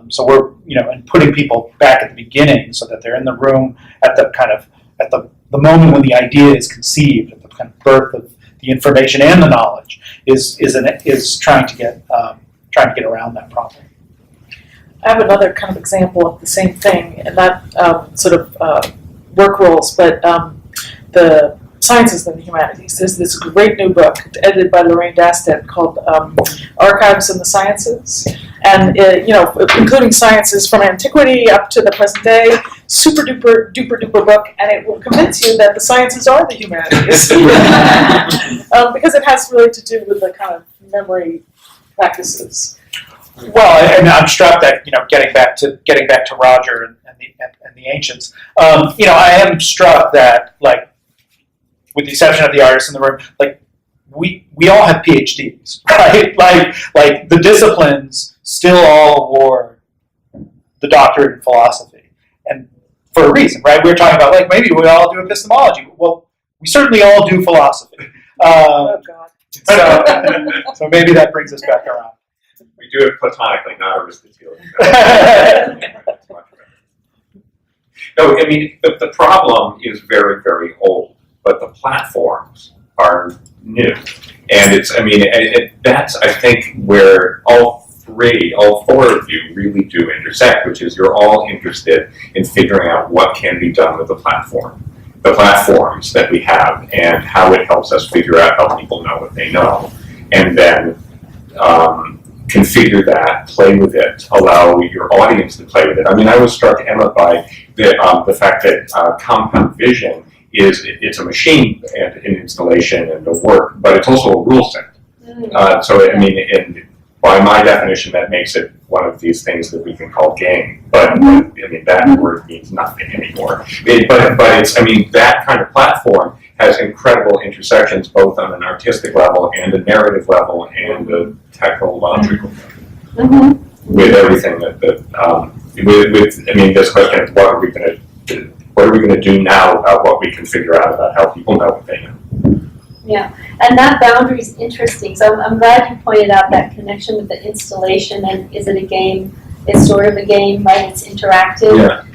So we're and putting people back at the beginning so that they're in the room at the moment when the idea is conceived, at the kind of birth of the information and the knowledge is trying to get around that problem. I have another kind of example of the same thing, and not sort of work roles, but the sciences and the humanities. There's this great new book edited by Lorraine Dasted called Archives in the Sciences, and including sciences from antiquity up to the present day. Super duper book, and it will convince you that the sciences are the humanities because it has really to do with the kind of memory practices. Well, and I'm struck that getting back to Roger and the ancients. I am struck that, like, with the exception of the artists in the room, like we all have PhDs, right? Like the disciplines still all wore the doctorate in philosophy, and for a reason, right? We're talking about, like, maybe we all do epistemology. Well, we certainly all do philosophy. Oh God. So maybe that brings us back around. We do it platonically, not Aristotelian. No, I mean, the problem is very, very old, but the platforms are new. And it's, I mean, that's, I think, where all four of you really do intersect, which is you're all interested in figuring out what can be done with the platforms that we have, and how it helps us figure out how people know what they know. And then configure that, play with it, allow your audience to play with it. I mean, I was struck, Emma, by the fact that compound vision it's a machine and an installation and a work, but it's also a rule set. So I mean, by my definition, that makes it one of these things that we can call game. But I mean, that word means nothing anymore. But it's, I mean, that kind of platform has incredible intersections, both on an artistic level and a narrative level and a technological level, with everything that I mean, this question of what are we going to do now about what we can figure out about how people know what they know. Yeah, and that boundary is interesting. So I'm glad you pointed out that connection with the installation. And is it a game? It's sort of a game, right? It's interactive. Yeah.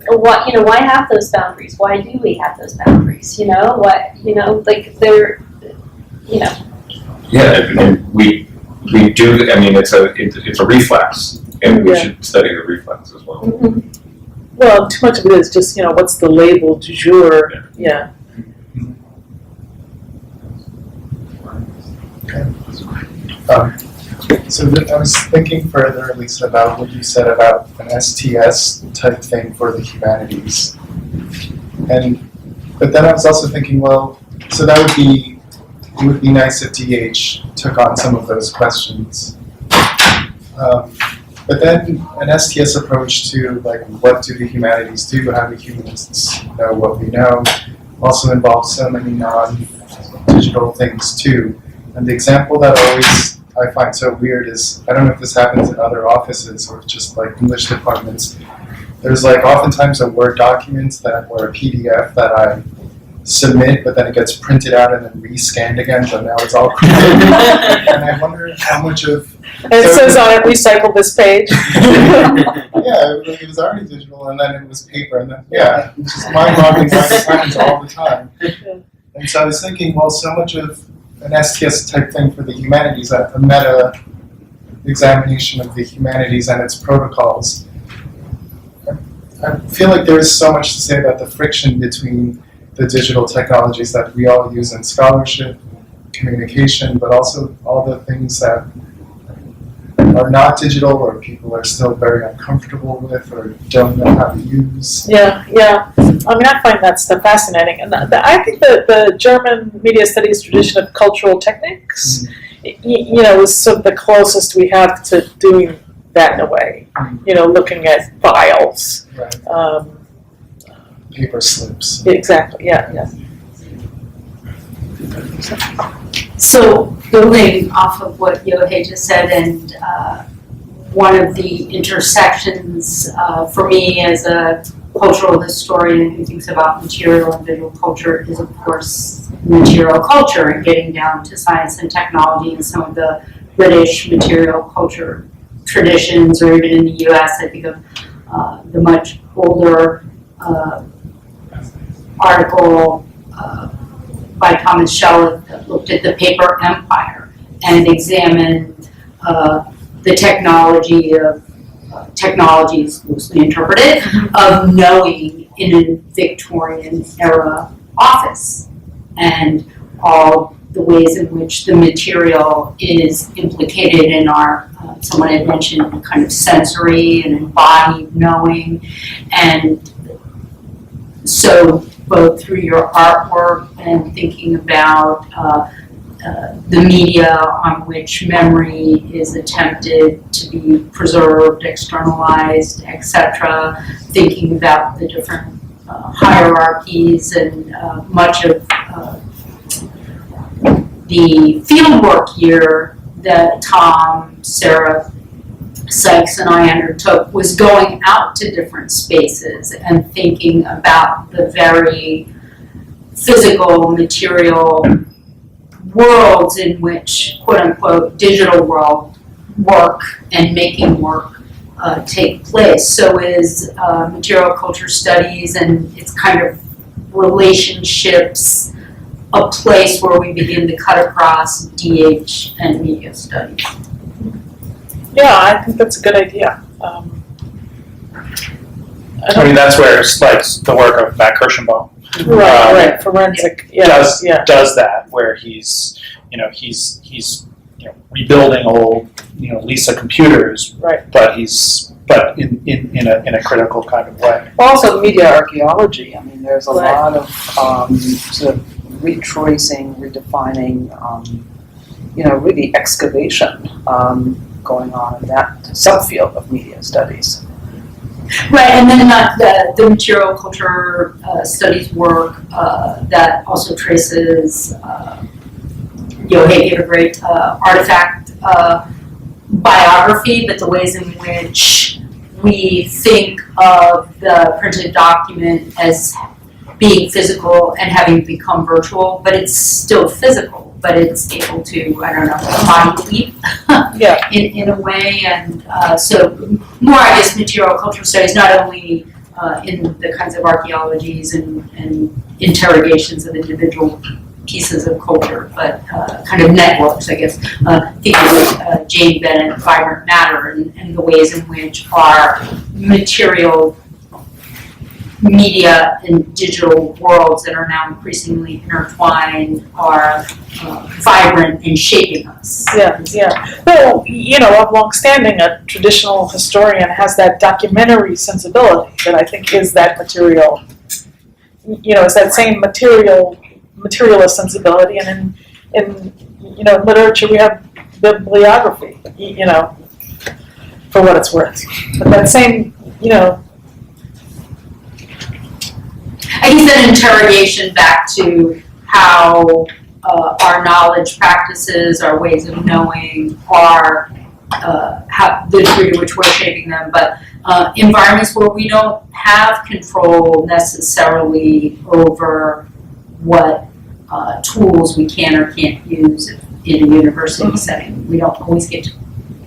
Why have those boundaries? Why do we have those boundaries? Like they're, Yeah, and we do. I mean, it's a reflex, and we should study the reflex as well. Mm-hmm. Well, too much of it is just, what's the label du jour? Yeah. I was thinking further, Lisa, about what you said about an STS type thing for the humanities. But then I was also thinking, well, so it would be nice if DH took on some of those questions. But then an STS approach to, like, what do the humanities do, how do humanists know what we know, also involves so many non-digital things too. And the example that I find so weird is, I don't know if this happens in other offices or just like English departments, there's like oftentimes a Word document or a PDF that I submit, but then it gets printed out and then re-scanned again, so now it's all created. And I wonder how much of... And it says on it, recycle this page. Yeah, it was already digital, and then it was paper, and then, yeah, it's just mind-boggling how it happens all the time. And so I was thinking, well, so much of an STS type thing for the humanities, a meta examination of the humanities and its protocols. I feel like there is so much to say about the friction between the digital technologies that we all use in scholarship, communication, but also all the things that are not digital or people are still very uncomfortable with or don't know how to use. Yeah. I mean, I find that stuff fascinating. And I think that the German media studies tradition of cultural techniques, is sort of the closest we have to doing that in a way. Looking at files. Right. Paper slips. Exactly, yeah. So building off of what Yohei just said, and one of the intersections for me as a cultural historian who thinks about material and visual culture is, of course, material culture and getting down to science and technology and some of the British material culture traditions, or even in the US, I think of the much older article by Thomas Scheinfeldt that looked at the paper empire and examined the technology of technologies, loosely interpreted, of knowing in a Victorian era office, and all the ways in which the material is implicated in our, someone had mentioned kind of sensory and embodied knowing. And so both through your artwork and thinking about the media on which memory is attempted to be preserved, externalized, etc., thinking about the different hierarchies and much of the fieldwork here that Tom, Sarah, Sykes, and I undertook was going out to different spaces and thinking about the very physical, material worlds in which, quote unquote, digital work and making work take place. So is material culture studies and its kind of relationships a place where we begin to cut across DH and media studies? Yeah, I think that's a good idea. I mean, that's where it's like the work of Matt Kirschenbaum Right, forensic, does yeah. that, where he's rebuilding old Lisa computers, Right. but in a critical kind of way. Also, media archaeology. I mean, there's a Right. lot of sort of retracing, redefining, really excavation going on in that subfield of media studies. Right, and then the material culture studies work that also traces, Hay gave a great artifact biography, but the ways in which we think of the printed document as being physical and having become virtual, but it's still physical, but it's able to, body leap Yeah. in a way, and so more, I guess, material cultural studies, not only in the kinds of archaeologies and interrogations of individual pieces of culture, but kind of networks, I guess. Thinking of Jane Bennett, Vibrant Matter, and the ways in which our material media and digital worlds that are now increasingly intertwined are vibrant and shaping us. Yeah. Well, I'm longstanding, a traditional historian has that documentary sensibility that I think is that material, is that same materialist sensibility, and in literature we have bibliography, for what it's worth. But that same, I guess that interrogation back to how our knowledge practices, our ways of knowing, are how the degree to which we're shaping them, but environments where we don't have control necessarily over what tools we can or can't use in a university setting. We don't always get to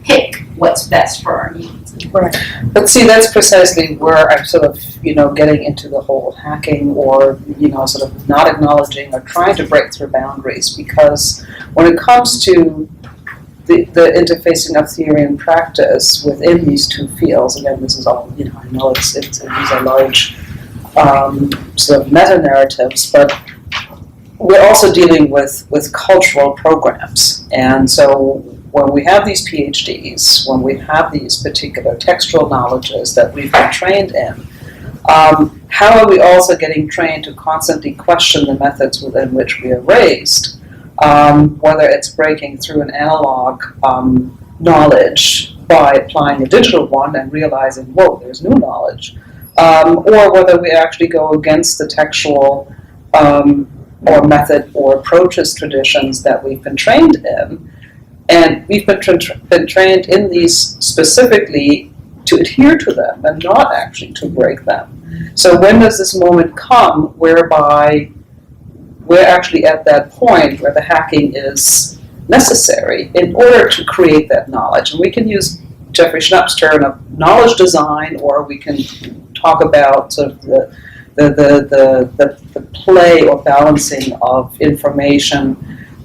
pick what's best for our needs. right. But see, that's precisely where I'm sort of, getting into the whole hacking or, sort of not acknowledging or trying to break through boundaries, because when it comes to the interfacing of theory and practice within these two fields, again, this is all, I know these are large sort of meta-narratives, but we're also dealing with cultural programs. And so when we have these PhDs, when we have these particular textual knowledges that we've been trained in, how are we also getting trained to constantly question the methods within which we are raised, whether it's breaking through an analog knowledge by applying a digital one and realizing, whoa, there's new knowledge, or whether we actually go against the textual or method or approaches traditions that we've been trained in. And we've been trained in these specifically to adhere to them and not actually to break them. So when does this moment come whereby we're actually at that point where the hacking is necessary in order to create that knowledge? And we can use Jeffrey Schnapp's term of knowledge design, or we can talk about sort of the play or balancing of information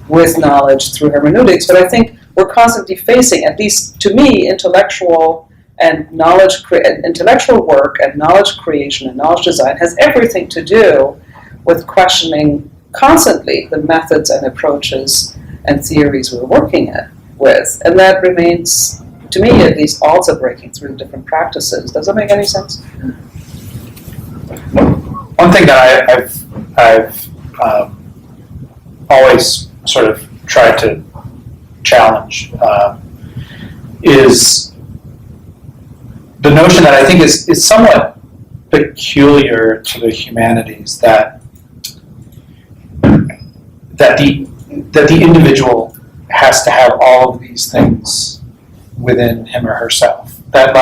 with knowledge through hermeneutics. But I think we're constantly facing, at least to me, intellectual work and knowledge creation and knowledge design has everything to do with questioning constantly the methods and approaches and theories we're working with. And that remains, to me at least, also breaking through different practices. Does that make any sense? One thing that I've always sort of tried to challenge is the notion that I think is somewhat peculiar to the humanities, that the individual has to have all of these things within him or herself. That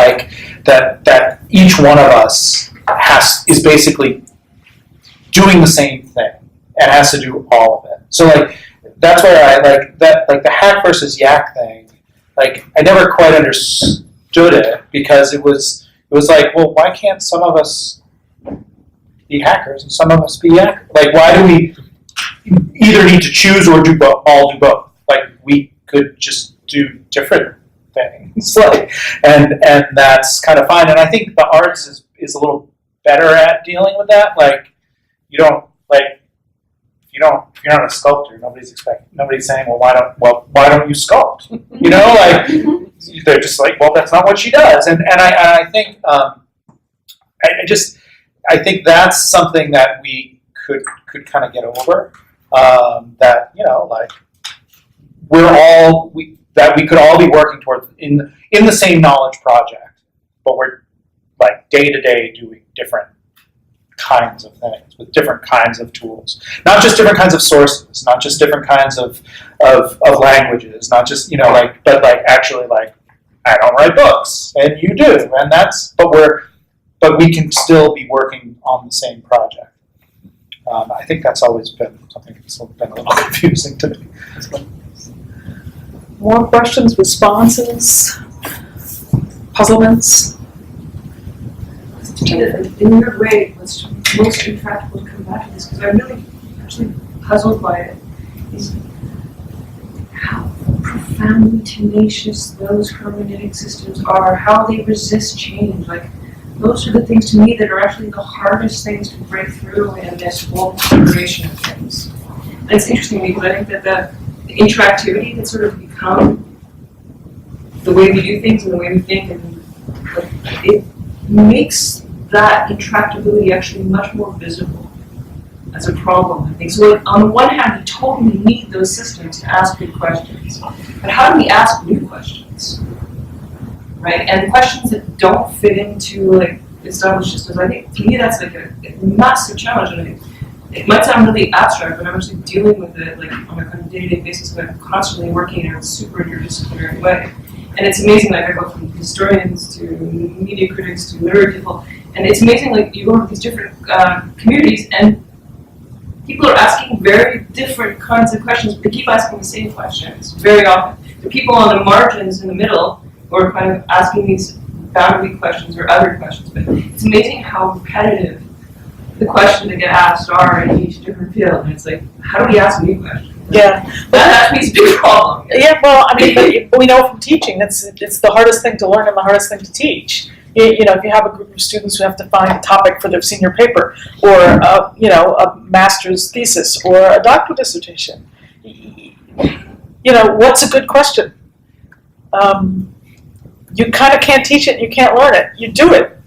each one of us is basically doing the same thing and has to do all of it. So that's where I like that, like the hack versus yak thing. Like I never quite understood it because it was like, well, why can't some of us be hackers and some of us be hackers? Like, why do we either need to choose or do both? All do both. Like we could just do different things. Like, and that's kind of fine. And I think the arts is a little better at dealing with that. Like you don't like. If you're not a sculptor, nobody's saying, well, why don't you sculpt? You know, like they're just like, well, that's not what she does. And I think I think that's something that we could kind of get over. That like we could all be working towards in the same knowledge project, but we're like day to day doing different kinds of things with different kinds of tools, not just different kinds of sources, not just different kinds of languages, not just but like actually like I don't write books and you do, and that's but we can still be working on the same project. I think that's always been something that's been a little confusing to me. More questions, responses, puzzlements? In your way, what's most intractable to come back to this, because I'm really actually puzzled by it, is how profoundly tenacious those hermeneutic systems are, how they resist change. Like, those are the things to me that are actually the hardest things to break through in this whole configuration of things. And it's interesting because I think that the interactivity that's sort of become the way we do things and the way we think, and it makes that intractability actually much more visible as a problem, I think. So on the one hand, we totally need those systems to ask good questions. But how do we ask new questions? Right? And questions that don't fit into like established systems. I think to me that's like a massive challenge. And it might sound really abstract, but I'm actually dealing with it like on a kind of day-to-day basis. I'm constantly working in a super interdisciplinary way. And it's amazing, like I go from historians to media critics to literary people, and it's amazing, like you go into these different communities and people are asking very different kinds of questions, but they keep asking the same questions very often. The people on the margins in the middle who are kind of asking these boundary questions or other questions, but it's amazing how repetitive the questions that get asked are in each different field, and it's like, how do we ask new questions? Yeah. That means a big problem. Yeah, well, I mean, but we know from teaching it's the hardest thing to learn and the hardest thing to teach. You know, if you have a group of students who have to find a topic for their senior paper, or a master's thesis, or a doctoral dissertation, what's a good question? You kind of can't teach it, you can't learn it. You do it.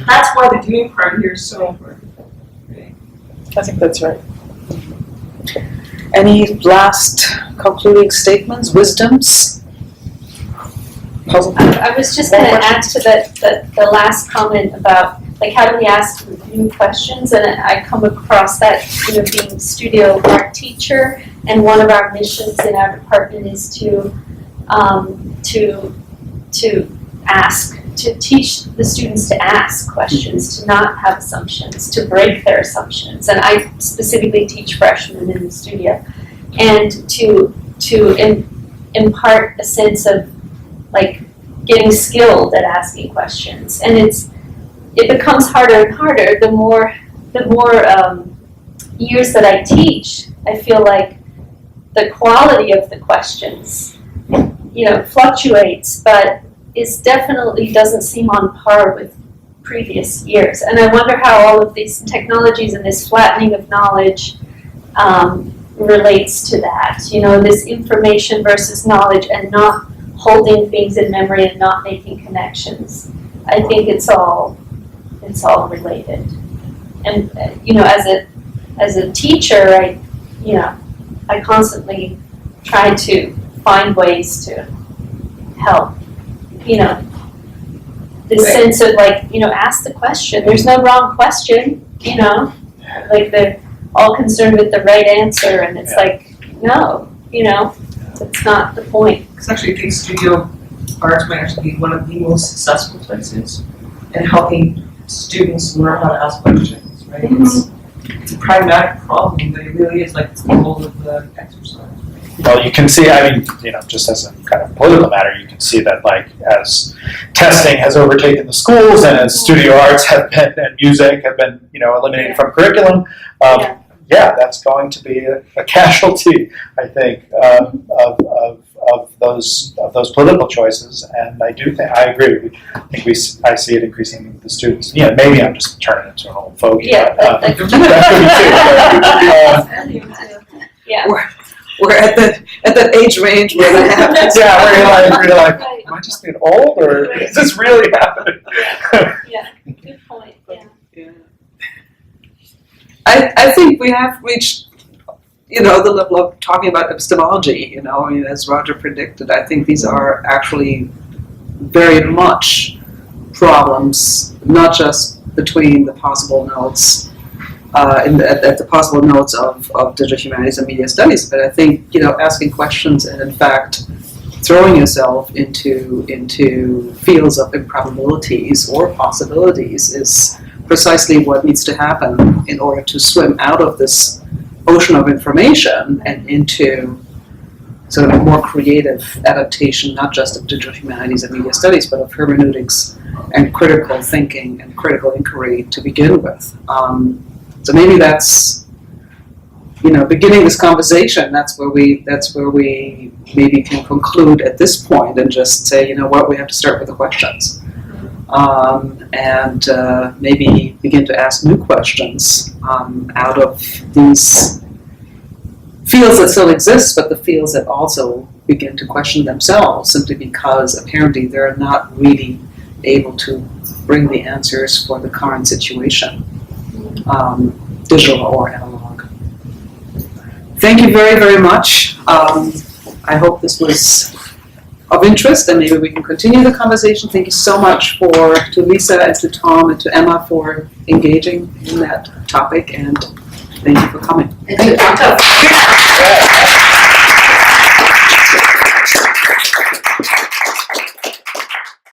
That's why the doing part here is so important. Right? I think that's right. Any last concluding statements, wisdoms? Puzzle. I was just going to add to the last comment about like how do we ask new questions, and I come across that being studio art teacher, and one of our missions in our department is to teach the students to ask questions, to not have assumptions, to break their assumptions. And I specifically teach freshmen in the studio, and to impart a sense of like getting skilled at asking questions. And it becomes harder and harder the more years that I teach. I feel like the quality of the questions fluctuates, but definitely doesn't seem on par with previous years. And I wonder how all of these technologies and this flattening of knowledge relates to that. This information versus knowledge, and not holding things in memory and not making connections. I think it's all related. And as a teacher, I constantly try to find ways to help. This sense of ask the question. There's no wrong question, like they're all concerned with the right answer, and it's no, that's not the point. Because actually I think studio arts might actually be one of the most successful places in helping students learn how to ask questions, right? Mm-hmm. It's a pragmatic problem, but it really is like it's the goal of the exercise. Right? well, you can see, I mean, just as a kind of political matter, you can see that, like, as testing has overtaken the schools and as studio arts have been, and music have been, eliminated from curriculum, that's going to be a casualty, I think, of those political choices. And I agree. I see it increasing with the students. Maybe I'm just turning into an old fogey. Yeah, but, that could be too. Yeah. We're at that age range where that happens. Yeah, where you're like, Right. am I just being old, or is this really happening? Yeah, good point, yeah. Yeah. I think we have reached, the level of talking about epistemology, as Roger predicted. I think these are actually very much problems, not just between the possible nodes, at the possible nodes of digital humanities and media studies, but I think, asking questions and in fact throwing yourself into fields of improbabilities or possibilities is precisely what needs to happen in order to swim out of this ocean of information and into sort of a more creative adaptation, not just of digital humanities and media studies, but of hermeneutics and critical thinking and critical inquiry to begin with. So maybe that's, beginning this conversation, that's where we maybe can conclude at this point and just say, we have to start with the questions. And maybe begin to ask new questions out of these fields that still exist, but the fields that also begin to question themselves simply because apparently they're not really able to bring the answers for the current situation, digital or analog. Thank you very, very much. I hope this was of interest, and maybe we can continue the conversation. Thank you so much to Lisa and to Tom and to Emma for engaging in that topic, and thank you for coming. Thank you.